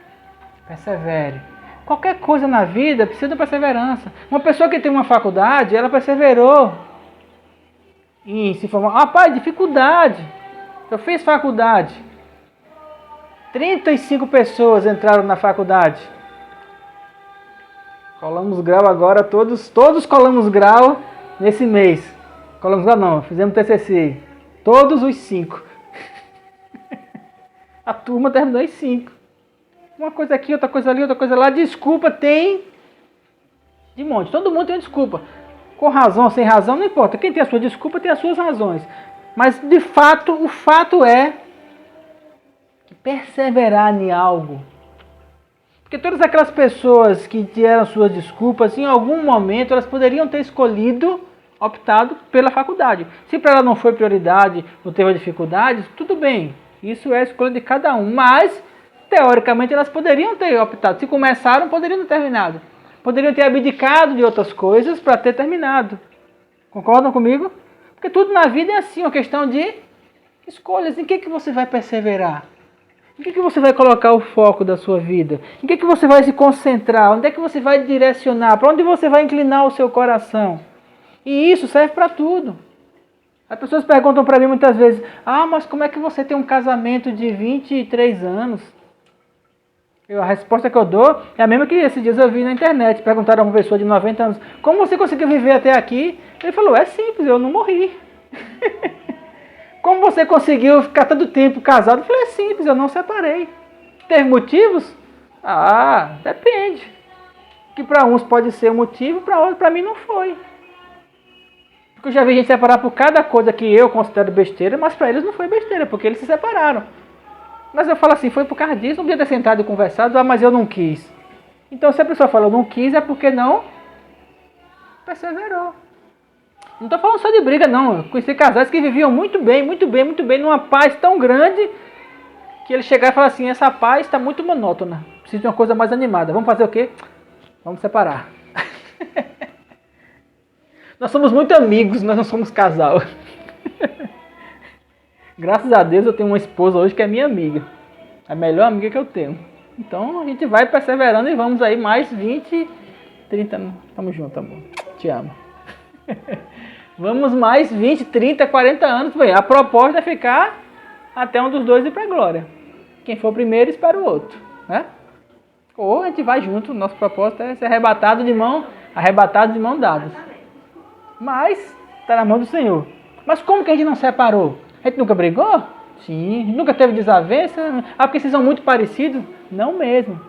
Persevere. Qualquer coisa na vida precisa de perseverança. Uma pessoa que tem uma faculdade, ela perseverou em se formar. Rapaz, dificuldade. Eu fiz faculdade. 35 pessoas entraram na faculdade. Colamos grau agora, todos colamos grau nesse mês. Colamos grau não, fizemos TCC. Todos os 5. A turma terminou em 5. Uma coisa aqui, outra coisa ali, outra coisa lá. Desculpa tem de monte. Todo mundo tem desculpa. Com razão ou sem razão, não importa. Quem tem a sua desculpa tem as suas razões. Mas, de fato, o fato é que perseverar em algo. Porque todas aquelas pessoas que tiveram suas desculpas, em algum momento, elas poderiam ter optado pela faculdade. Se para ela não foi prioridade, não teve dificuldades, tudo bem. Isso é a escolha de cada um. Mas, teoricamente, elas poderiam ter optado. Se começaram, poderiam ter terminado. Poderiam ter abdicado de outras coisas para ter terminado. Concordam comigo? Porque tudo na vida é assim, uma questão de escolhas. Em que você vai perseverar? Em que você vai colocar o foco da sua vida? Em que você vai se concentrar? Onde é que você vai direcionar? Para onde você vai inclinar o seu coração? E isso serve para tudo. As pessoas perguntam para mim muitas vezes, mas como é que você tem um casamento de 23 anos? A resposta que eu dou é a mesma que esses dias eu vi na internet. Perguntaram a uma pessoa de 90 anos, como você conseguiu viver até aqui? Ele falou, é simples, eu não morri. Como você conseguiu ficar tanto tempo casado? Eu falei, é simples, eu não separei. Teve motivos? Depende. Que para uns pode ser um motivo, para outros, para mim não foi. Porque eu já vi gente separar por cada coisa que eu considero besteira, mas para eles não foi besteira, porque eles se separaram. Mas eu falo assim, foi por causa disso, não podia ter sentado e conversado, mas eu não quis. Então se a pessoa fala, eu não quis, é porque não perseverou. Não estou falando só de briga, não. Eu conheci casais que viviam muito bem, numa paz tão grande, que eles chegaram e falaram assim, essa paz está muito monótona, preciso de uma coisa mais animada. Vamos fazer o quê? Vamos separar. Nós somos muito amigos, nós não somos casal. Graças a Deus eu tenho uma esposa hoje que é minha amiga. A melhor amiga que eu tenho. Então a gente vai perseverando e vamos aí mais 20, 30... Tamo junto, amor. Te amo. Vamos mais 20, 30, 40 anos. Bem, a proposta é ficar até um dos dois ir para a glória. Quem for primeiro espera o outro, né? Ou a gente vai junto. Nosso propósito é ser arrebatado de mão dadas. Mas está na mão do Senhor. Mas como que a gente não separou? A gente nunca brigou? Sim. Nunca teve desavença? Porque vocês são muito parecidos? Não mesmo.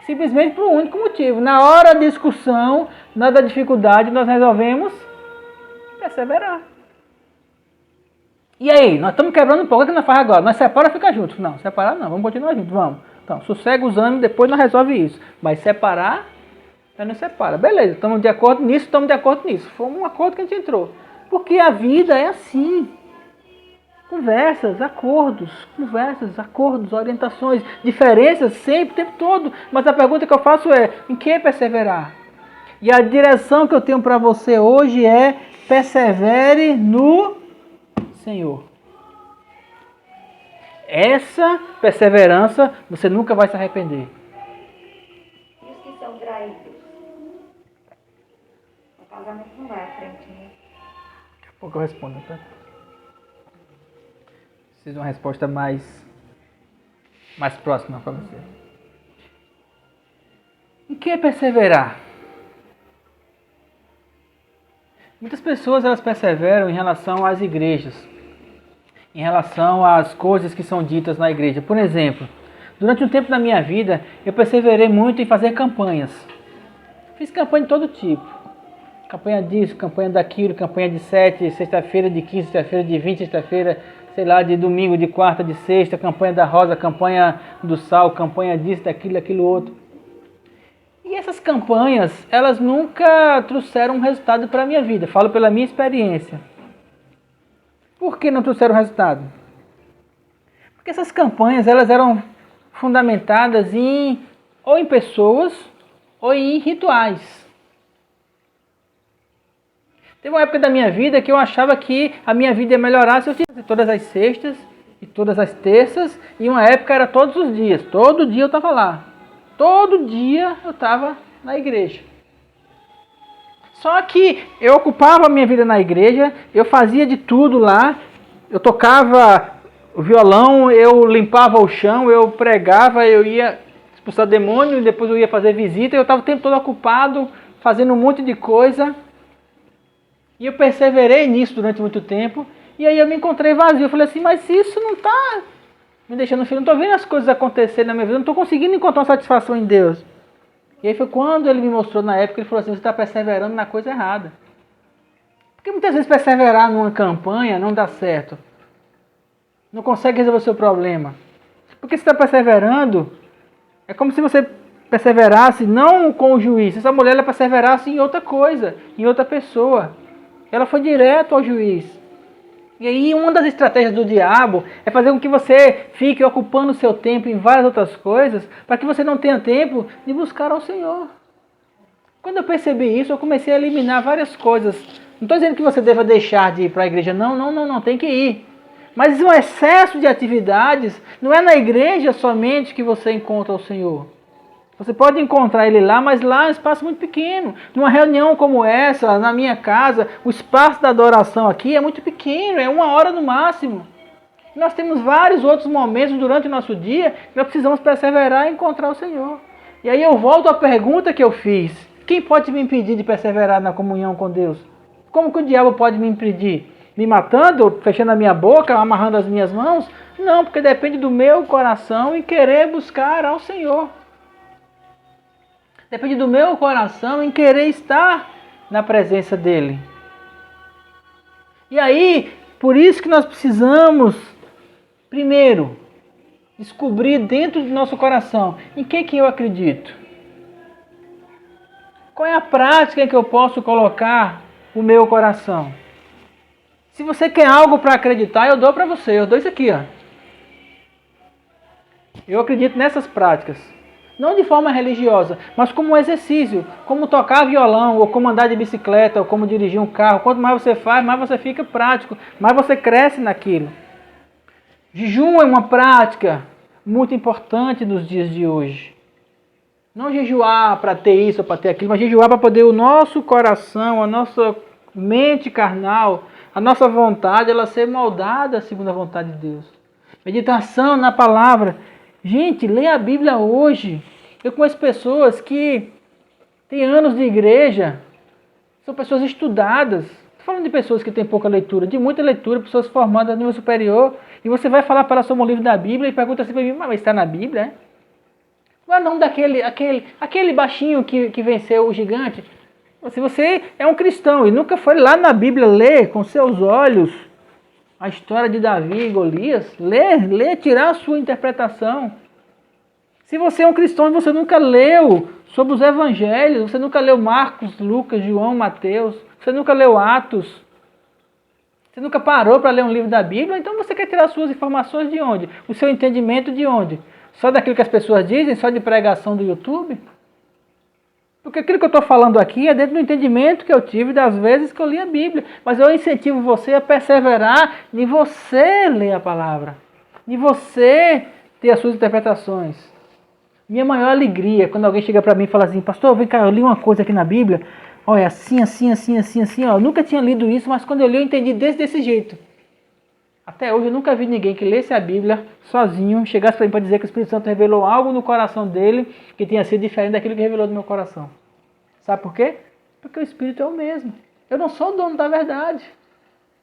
Simplesmente por um único motivo. Na hora da discussão, na hora da dificuldade, nós resolvemos perseverar. E aí, nós estamos quebrando um pouco. O que nós fazemos agora? Nós separa e fica juntos? Não, separar não. Vamos continuar juntos, vamos. Então, sossega os ânimos, depois nós resolvemos isso. Mas separar, nós não separa. Beleza, estamos de acordo nisso, Foi um acordo que a gente entrou. Porque a vida é assim. Conversas, acordos, orientações, diferenças sempre, o tempo todo. Mas a pergunta que eu faço é, em que perseverar? E a direção que eu tenho para você hoje é, persevere no Senhor. Essa perseverança, você nunca vai se arrepender. E os que são traídos? O casamento não vai à frente, né? Daqui a pouco eu respondo, tá? Preciso de uma resposta mais próxima para você. Em que perseverar? Muitas pessoas elas perseveram em relação às igrejas, em relação às coisas que são ditas na igreja. Por exemplo, durante um tempo da minha vida, eu perseverei muito em fazer campanhas. Fiz campanha de todo tipo. Campanha disso, campanha daquilo, campanha de 7, sexta-feira, de 15, sexta-feira, de 20, sexta-feira, sei lá, de domingo, de quarta, de sexta, campanha da rosa, campanha do sal, campanha disso, daquilo, daquilo outro. E essas campanhas, elas nunca trouxeram um resultado para a minha vida. Falo pela minha experiência. Por que não trouxeram resultado? Porque essas campanhas, elas eram fundamentadas ou em pessoas ou em rituais. Teve uma época da minha vida que eu achava que a minha vida ia melhorar se eu fizesse todas as sextas e todas as terças, e uma época era todos os dias. Todo dia eu estava lá. Todo dia eu estava na igreja. Só que eu ocupava a minha vida na igreja, eu fazia de tudo lá, eu tocava o violão, eu limpava o chão, eu pregava, eu ia expulsar demônio, depois eu ia fazer visita, eu estava o tempo todo ocupado, fazendo um monte de coisa. E eu perseverei nisso durante muito tempo, e aí eu me encontrei vazio. Eu falei assim, mas isso não está me deixando feliz, não estou vendo as coisas acontecerem na minha vida, não estou conseguindo encontrar uma satisfação em Deus. E aí foi quando ele me mostrou na época, ele falou assim, você está perseverando na coisa errada. Porque muitas vezes perseverar numa campanha não dá certo. Não consegue resolver o seu problema. Porque você está perseverando, é como se você perseverasse não com o juiz. Essa mulher ela perseverasse em outra coisa, em outra pessoa. Ela foi direto ao juiz. E aí uma das estratégias do diabo é fazer com que você fique ocupando o seu tempo em várias outras coisas, para que você não tenha tempo de buscar ao Senhor. Quando eu percebi isso, eu comecei a eliminar várias coisas. Não estou dizendo que você deva deixar de ir para a igreja, não, tem que ir. Mas um excesso de atividades, não é na igreja somente que você encontra o Senhor. Você pode encontrar ele lá, mas lá é um espaço muito pequeno. Numa reunião como essa, na minha casa, o espaço da adoração aqui é muito pequeno, é 1 hora no máximo. Nós temos vários outros momentos durante o nosso dia que nós precisamos perseverar e encontrar o Senhor. E aí eu volto à pergunta que eu fiz. Quem pode me impedir de perseverar na comunhão com Deus? Como que o diabo pode me impedir? Me matando, fechando a minha boca, amarrando as minhas mãos? Não, porque depende do meu coração em querer buscar ao Senhor. Depende do meu coração em querer estar na presença dEle. E aí, por isso que nós precisamos, primeiro, descobrir dentro do nosso coração em que eu acredito. Qual é a prática em que eu posso colocar o meu coração? Se você quer algo para acreditar, eu dou para você. Eu dou isso aqui, ó. Eu acredito nessas práticas. Não de forma religiosa, mas como um exercício, como tocar violão, ou como andar de bicicleta, ou como dirigir um carro. Quanto mais você faz, mais você fica prático, mais você cresce naquilo. Jejum é uma prática muito importante nos dias de hoje. Não jejuar para ter isso ou para ter aquilo, mas jejuar para poder o nosso coração, a nossa mente carnal, a nossa vontade, ela ser moldada segundo a vontade de Deus. Meditação na palavra. Gente, leia a Bíblia hoje. Eu conheço pessoas que têm anos de igreja, são pessoas estudadas. Estou falando de pessoas que têm pouca leitura, de muita leitura, pessoas formadas no nível superior. E você vai falar para sobre um livro da Bíblia e pergunta assim para mim, mas está na Bíblia? É? Não é não daquele baixinho que venceu o gigante. Se você é um cristão e nunca foi lá na Bíblia ler com seus olhos a história de Davi e Golias, ler, tirar a sua interpretação. Se você é um cristão e você nunca leu sobre os evangelhos, você nunca leu Marcos, Lucas, João, Mateus, você nunca leu Atos, você nunca parou para ler um livro da Bíblia, então você quer tirar as suas informações de onde? O seu entendimento de onde? Só daquilo que as pessoas dizem, só de pregação do YouTube? Porque aquilo que eu estou falando aqui é dentro do entendimento que eu tive das vezes que eu li a Bíblia. Mas eu incentivo você a perseverar em você ler a palavra. Em você ter as suas interpretações. Minha maior alegria é quando alguém chega para mim e fala assim, pastor, vem cá, eu li uma coisa aqui na Bíblia. Olha, assim. Ó. Eu nunca tinha lido isso, mas quando eu li eu entendi desse jeito. Até hoje eu nunca vi ninguém que lesse a Bíblia sozinho, chegasse para mim para dizer que o Espírito Santo revelou algo no coração dele que tinha sido diferente daquilo que revelou no meu coração. Sabe por quê? Porque o Espírito é o mesmo. Eu não sou o dono da verdade.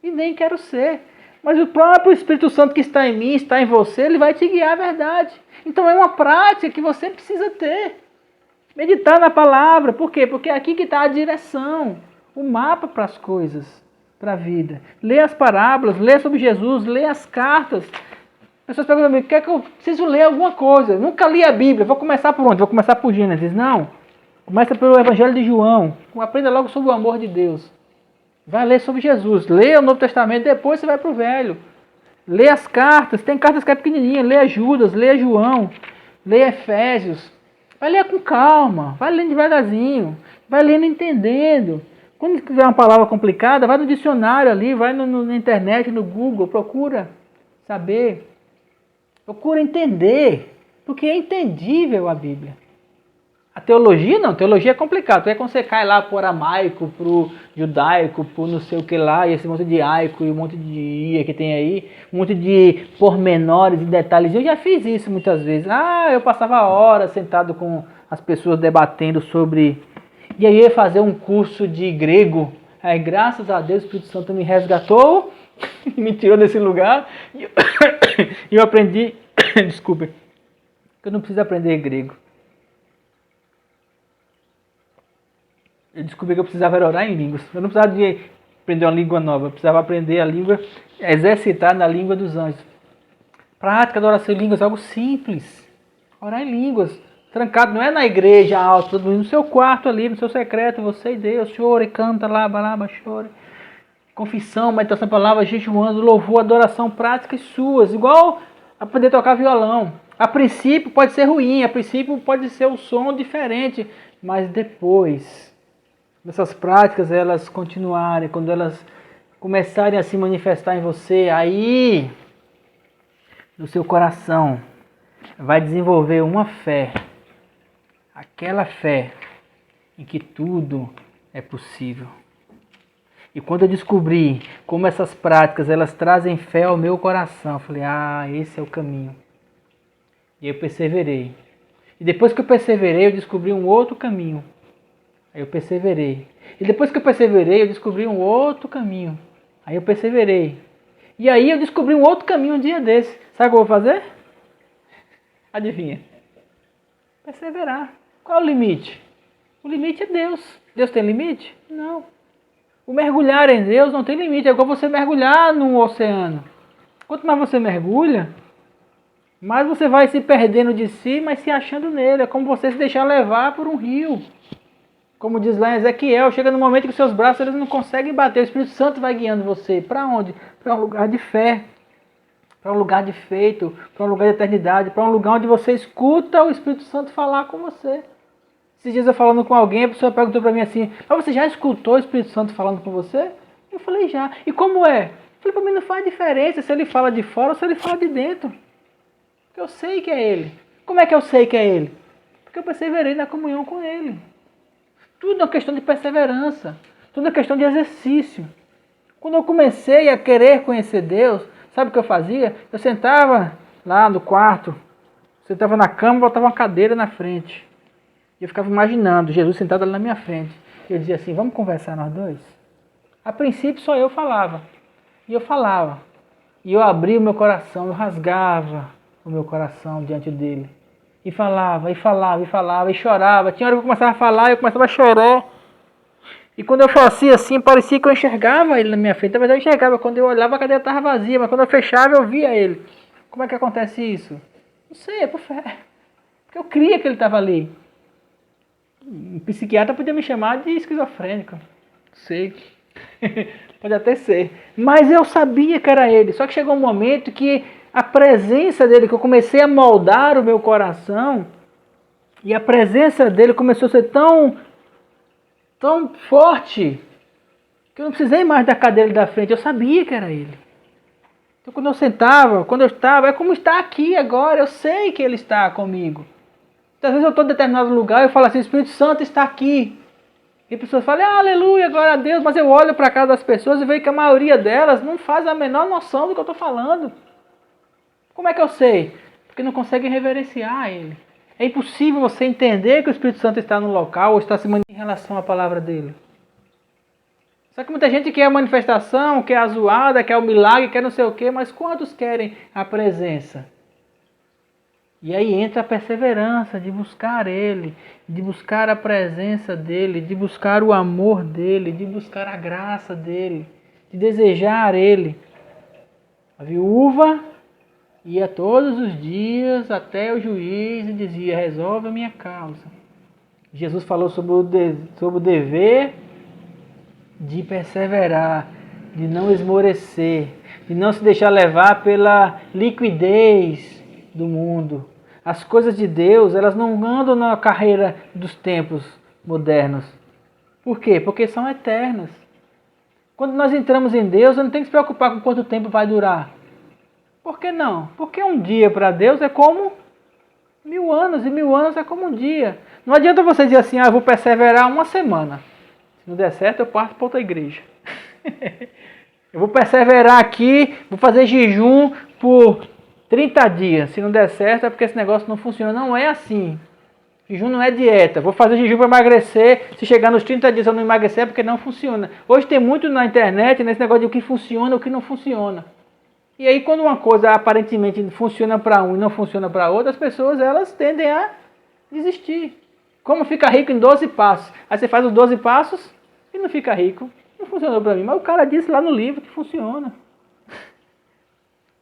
E nem quero ser. Mas o próprio Espírito Santo que está em mim, está em você, ele vai te guiar à verdade. Então é uma prática que você precisa ter. Meditar na palavra. Por quê? Porque é aqui que está a direção, o mapa para as coisas, para a vida. Lê as parábolas, lê sobre Jesus, lê as cartas. As pessoas perguntam a mim, quer que eu preciso ler alguma coisa? Eu nunca li a Bíblia, vou começar por onde? Vou começar por Gênesis. Não. Começa pelo Evangelho de João. Aprenda logo sobre o amor de Deus. Vai ler sobre Jesus. Lê o Novo Testamento, depois você vai para o Velho. Lê as cartas. Tem cartas que é pequenininha. Lê Judas, lê João, lê Efésios. Vai ler com calma. Vai lendo devagarzinho. Vai lendo entendendo. Quando tiver uma palavra complicada, vai no dicionário ali, vai na internet, no Google, procura saber. Procura entender. Porque é entendível a Bíblia. A teologia não, teologia é complicado. É quando você cai lá pro aramaico, pro judaico, pro não sei o que lá, e esse monte de aico e um monte de ia que tem aí, um monte de pormenores e detalhes. Eu já fiz isso muitas vezes. Eu passava horas sentado com as pessoas debatendo sobre... E aí eu ia fazer um curso de grego. Aí graças a Deus o Espírito Santo me resgatou e me tirou desse lugar. E eu aprendi... Desculpe, que eu não preciso aprender grego. Eu descobri que eu precisava orar em línguas. Eu não precisava de aprender uma língua nova. Eu precisava aprender a língua, exercitar na língua dos anjos. Prática da oração em línguas é algo simples. Orar em línguas. Trancado, não é na igreja alto, todo mundo no seu quarto ali, no seu secreto, você e Deus. Chore, canta lá, balaba, chore. Confissão, meditação, palavra, jejuando, louvor, adoração, práticas suas. Igual aprender a tocar violão. A princípio pode ser ruim, a princípio pode ser um som diferente. Mas depois... essas práticas, elas continuarem, quando elas começarem a se manifestar em você, aí, no seu coração, vai desenvolver uma fé, aquela fé em que tudo é possível. E quando eu descobri como essas práticas, elas trazem fé ao meu coração, eu falei, esse é o caminho. E eu perseverei. E depois que eu perseverei, eu descobri um outro caminho. Aí eu perseverei. E depois que eu perseverei, eu descobri um outro caminho. Aí eu perseverei. E aí eu descobri um outro caminho um dia desse. Sabe o que eu vou fazer? Adivinha? Perseverar. Qual é o limite? O limite é Deus. Deus tem limite? Não. O mergulhar em Deus não tem limite. É igual você mergulhar num oceano. Quanto mais você mergulha, mais você vai se perdendo de si, mas se achando nele. É como você se deixar levar por um rio. Como diz lá em Ezequiel, chega no momento que os seus braços eles não conseguem bater. O Espírito Santo vai guiando você. Para onde? Para um lugar de fé. Para um lugar de feito. Para um lugar de eternidade. Para um lugar onde você escuta o Espírito Santo falar com você. Esses dias eu falando com alguém, a pessoa perguntou para mim assim, mas você já escutou o Espírito Santo falando com você? Eu falei, já. E como é? Eu falei, para mim não faz diferença se ele fala de fora ou se ele fala de dentro. Porque eu sei que é ele. Como é que eu sei que é ele? Porque eu perseverei na comunhão com ele. Tudo é uma questão de perseverança. Tudo é questão de exercício. Quando eu comecei a querer conhecer Deus, sabe o que eu fazia? Eu sentava lá no quarto, sentava na cama e botava uma cadeira na frente. E eu ficava imaginando Jesus sentado ali na minha frente. E eu dizia assim, vamos conversar nós dois? A princípio só eu falava. E eu falava. E eu abria o meu coração, eu rasgava o meu coração diante dele. E falava, e falava, e falava, e chorava. Tinha hora que eu começava a falar e eu começava a chorar. E quando eu fazia assim, parecia que eu enxergava ele na minha frente. Na verdade eu enxergava, quando eu olhava a cadeira estava vazia, mas quando eu fechava eu via ele. Como é que acontece isso? Não sei, é por fé. Porque eu cria que ele estava ali. Um psiquiatra podia me chamar de esquizofrênico. Não sei. Pode até ser. Mas eu sabia que era ele. Só que chegou um momento que a presença dele, que eu comecei a moldar o meu coração, e a presença dele começou a ser tão forte, que eu não precisei mais da cadeira da frente, eu sabia que era ele. Então quando eu sentava, quando eu estava, é como estar aqui agora, eu sei que ele está comigo. Às vezes eu estou em determinado lugar e eu falo assim, o Espírito Santo está aqui. E as pessoas falam, aleluia, glória a Deus, mas eu olho para a casa das pessoas e vejo que a maioria delas não faz a menor noção do que eu estou falando. Como é que eu sei? Porque não conseguem reverenciar Ele. É impossível você entender que o Espírito Santo está no local ou está se manifestando em relação à palavra dele. Só que muita gente quer a manifestação, quer a zoada, quer o milagre, quer não sei o quê, mas quantos querem a presença? E aí entra a perseverança de buscar Ele, de buscar a presença dEle, de buscar o amor dEle, de buscar a graça dEle, de desejar Ele. A viúva ia todos os dias até o juiz e dizia, resolve a minha causa. Jesus falou sobre o dever de perseverar, de não esmorecer, de não se deixar levar pela liquidez do mundo. As coisas de Deus, elas não andam na carreira dos tempos modernos. Por quê? Porque são eternas. Quando nós entramos em Deus, não tem que se preocupar com quanto tempo vai durar. Por que não? Porque um dia para Deus é como 1000 anos, e 1000 anos é como um dia. Não adianta você dizer assim, eu vou perseverar uma semana. Se não der certo, eu parto para outra igreja. Eu vou perseverar aqui, vou fazer jejum por 30 dias. Se não der certo, é porque esse negócio não funciona. Não é assim. Jejum não é dieta. Vou fazer jejum para emagrecer. Se chegar nos 30 dias eu não emagrecer, é porque não funciona. Hoje tem muito na internet, nesse negócio de o que funciona e o que não funciona. E aí, quando uma coisa aparentemente funciona para um e não funciona para outro, as pessoas elas tendem a desistir. Como ficar rico em 12 passos? Aí você faz os 12 passos e não fica rico. Não funcionou para mim, mas o cara disse lá no livro que funciona.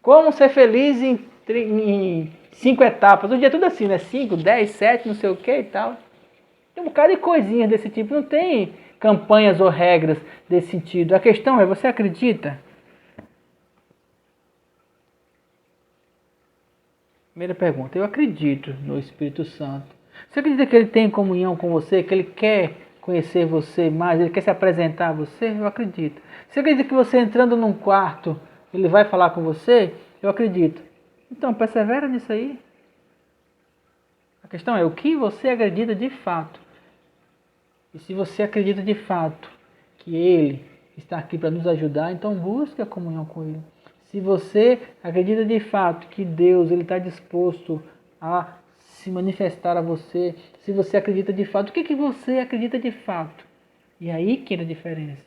Como ser feliz em 5 etapas. Hoje é tudo assim, né? 5, 10, 7, não sei o que e tal. Tem um bocado de coisinhas desse tipo. Não tem campanhas ou regras desse sentido. A questão é, você acredita? Primeira pergunta, eu acredito no Espírito Santo. Você acredita que ele tem comunhão com você, que ele quer conhecer você mais, ele quer se apresentar a você? Eu acredito. Você acredita que você entrando num quarto, ele vai falar com você? Eu acredito. Então, persevera nisso aí. A questão é o que você acredita de fato. E se você acredita de fato que ele está aqui para nos ajudar, então busque a comunhão com ele. Se você acredita de fato que Deus ele está disposto a se manifestar a você, se você acredita de fato, o que você acredita de fato? E aí que é a diferença.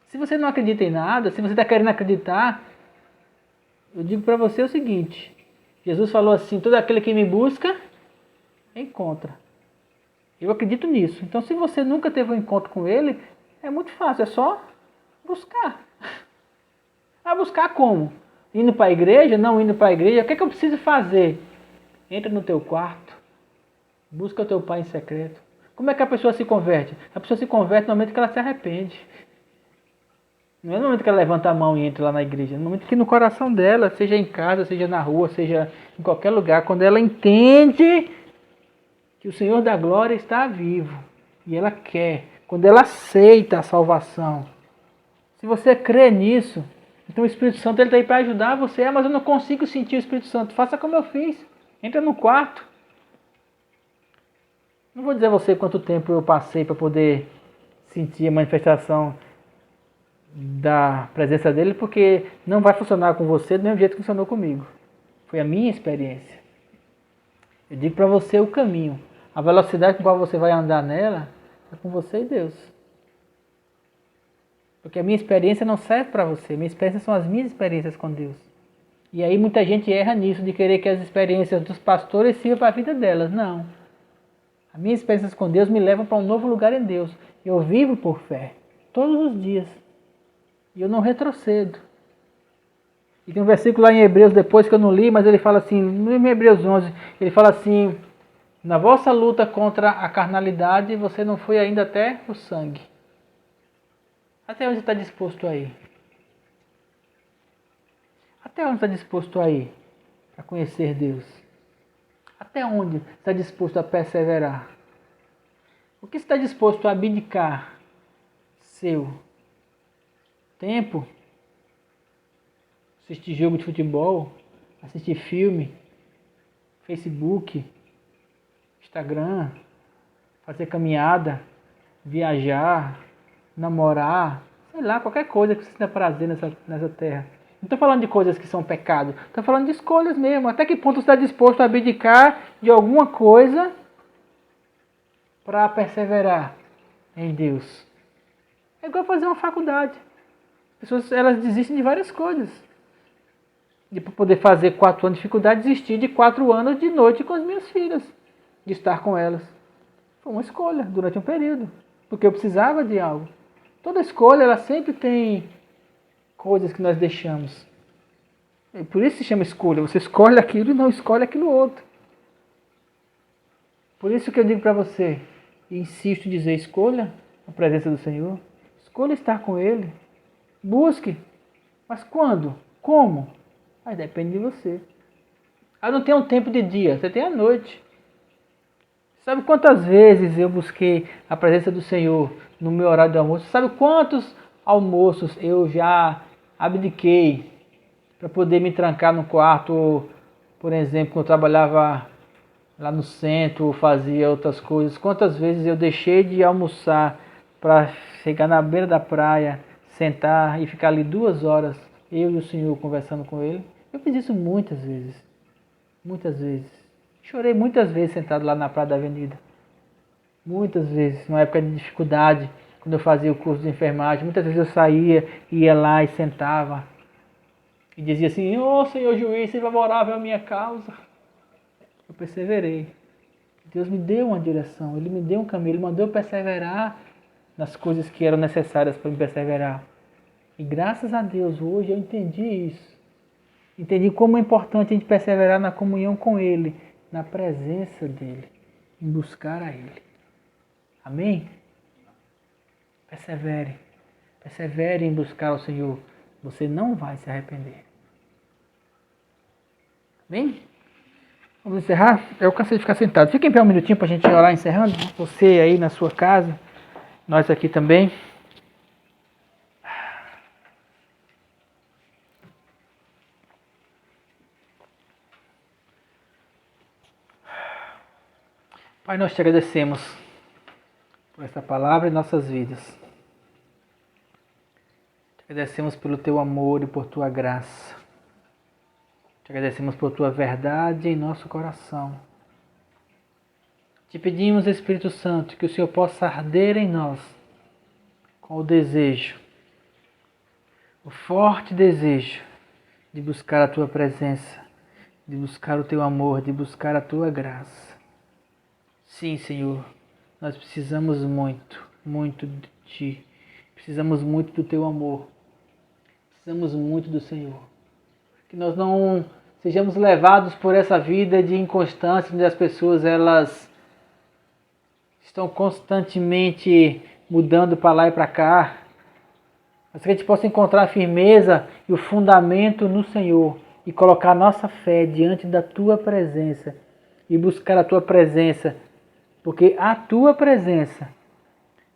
Se você não acredita em nada, se você está querendo acreditar, eu digo para você o seguinte, Jesus falou assim, todo aquele que me busca, encontra. Eu acredito nisso. Então se você nunca teve um encontro com ele, é muito fácil, é só buscar. Ah, buscar como? Indo para a igreja? Não indo para a igreja? O que eu preciso fazer? Entra no teu quarto, busca o teu pai em secreto. Como é que a pessoa se converte? A pessoa se converte no momento que ela se arrepende. Não é no momento que ela levanta a mão e entra lá na igreja. É no momento que no coração dela, seja em casa, seja na rua, seja em qualquer lugar, quando ela entende que o Senhor da glória está vivo e ela quer, quando ela aceita a salvação. Se você crê nisso, então o Espírito Santo está aí para ajudar você. Mas eu não consigo sentir o Espírito Santo. Faça como eu fiz. Entra no quarto. Não vou dizer a você quanto tempo eu passei para poder sentir a manifestação da presença dele, porque não vai funcionar com você do mesmo jeito que funcionou comigo. Foi a minha experiência. Eu digo para você o caminho. A velocidade com a qual você vai andar nela é com você e Deus. Porque a minha experiência não serve para você. Minha experiência são as minhas experiências com Deus. E aí muita gente erra nisso, de querer que as experiências dos pastores sirvam para a vida delas. Não. As minhas experiências com Deus me levam para um novo lugar em Deus. Eu vivo por fé. Todos os dias. E eu não retrocedo. E tem um versículo lá em Hebreus, depois que eu não li, mas ele fala assim, em Hebreus 11, ele fala assim, na vossa luta contra a carnalidade, você não foi ainda até o sangue. Até onde está disposto a ir? Até onde está disposto a ir para conhecer Deus? Até onde está disposto a perseverar? O que está disposto a abdicar? Seu tempo? Assistir jogo de futebol? Assistir filme? Facebook? Instagram? Fazer caminhada? viajar, namorar, sei lá, qualquer coisa que você tenha prazer nessa terra. Não estou falando de coisas que são pecado, estou falando de escolhas mesmo. Até que ponto você está disposto a abdicar de alguma coisa para perseverar em Deus? É igual fazer uma faculdade. As pessoas, elas desistem de várias coisas. De poder fazer 4 anos de dificuldade, desistir de 4 anos de noite com as minhas filhas, de estar com elas. Foi uma escolha durante um período, porque eu precisava de algo. Toda escolha, ela sempre tem coisas que nós deixamos. E por isso se chama escolha. Você escolhe aquilo e não escolhe aquilo outro. Por isso que eu digo para você, e insisto em dizer, escolha a presença do Senhor. Escolha estar com Ele. Busque. Mas quando? Como? Aí depende de você. Aí não tem um tempo de dia, você tem a noite. Sabe quantas vezes eu busquei a presença do Senhor no meu horário de almoço? Sabe quantos almoços eu já abdiquei para poder me trancar no quarto? Por exemplo, quando eu trabalhava lá no centro, fazia outras coisas. Quantas vezes eu deixei de almoçar para chegar na beira da praia, sentar e ficar ali 2 horas, eu e o Senhor conversando com Ele? Eu fiz isso muitas vezes. Muitas vezes. Chorei muitas vezes sentado lá na praia da avenida. Muitas vezes, numa época de dificuldade, quando eu fazia o curso de enfermagem, muitas vezes eu saía, ia lá e sentava. E dizia assim, Senhor juiz, seja favorável à minha causa. Eu perseverei. Deus me deu uma direção, Ele me deu um caminho, Ele mandou eu perseverar nas coisas que eram necessárias para me perseverar. E graças a Deus, hoje eu entendi isso. Entendi como é importante a gente perseverar na comunhão com Ele, na presença dEle, em buscar a Ele. Amém? Persevere. Persevere em buscar o Senhor. Você não vai se arrepender. Amém? Vamos encerrar? Eu cansei de ficar sentado. Fica em pé um minutinho para a gente orar encerrando. Você aí na sua casa, nós aqui também. Pai, nós te agradecemos por essa palavra em nossas vidas. Te agradecemos pelo teu amor e por tua graça. Te agradecemos por tua verdade em nosso coração. Te pedimos, Espírito Santo, que o Senhor possa arder em nós com o desejo, o forte desejo de buscar a tua presença, de buscar o teu amor, de buscar a tua graça. Sim, Senhor, nós precisamos muito, muito de Ti. Precisamos muito do Teu amor. Precisamos muito do Senhor. Que nós não sejamos levados por essa vida de inconstância, onde as pessoas elas estão constantemente mudando para lá e para cá. Mas que a gente possa encontrar a firmeza e o fundamento no Senhor e colocar a nossa fé diante da Tua presença e buscar a Tua presença. Porque a tua presença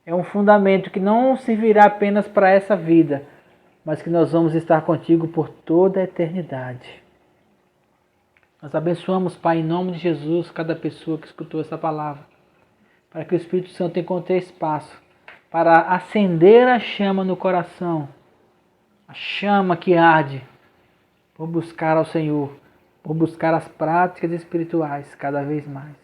é um fundamento que não servirá apenas para essa vida, mas que nós vamos estar contigo por toda a eternidade. Nós abençoamos, Pai, em nome de Jesus, cada pessoa que escutou essa palavra, para que o Espírito Santo encontre espaço para acender a chama no coração, a chama que arde, por buscar ao Senhor, por buscar as práticas espirituais cada vez mais.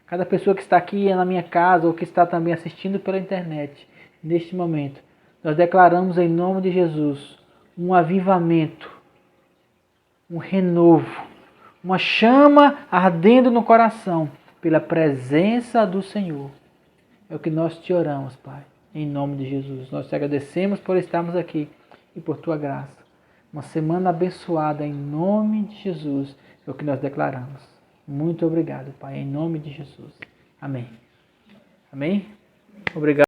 Cada pessoa que está aqui na minha casa ou que está também assistindo pela internet, neste momento, nós declaramos em nome de Jesus um avivamento, um renovo, uma chama ardendo no coração pela presença do Senhor. É o que nós te oramos, Pai, em nome de Jesus. Nós te agradecemos por estarmos aqui e por tua graça. Uma semana abençoada em nome de Jesus, é o que nós declaramos. Muito obrigado, Pai, em nome de Jesus. Amém. Amém? Obrigado.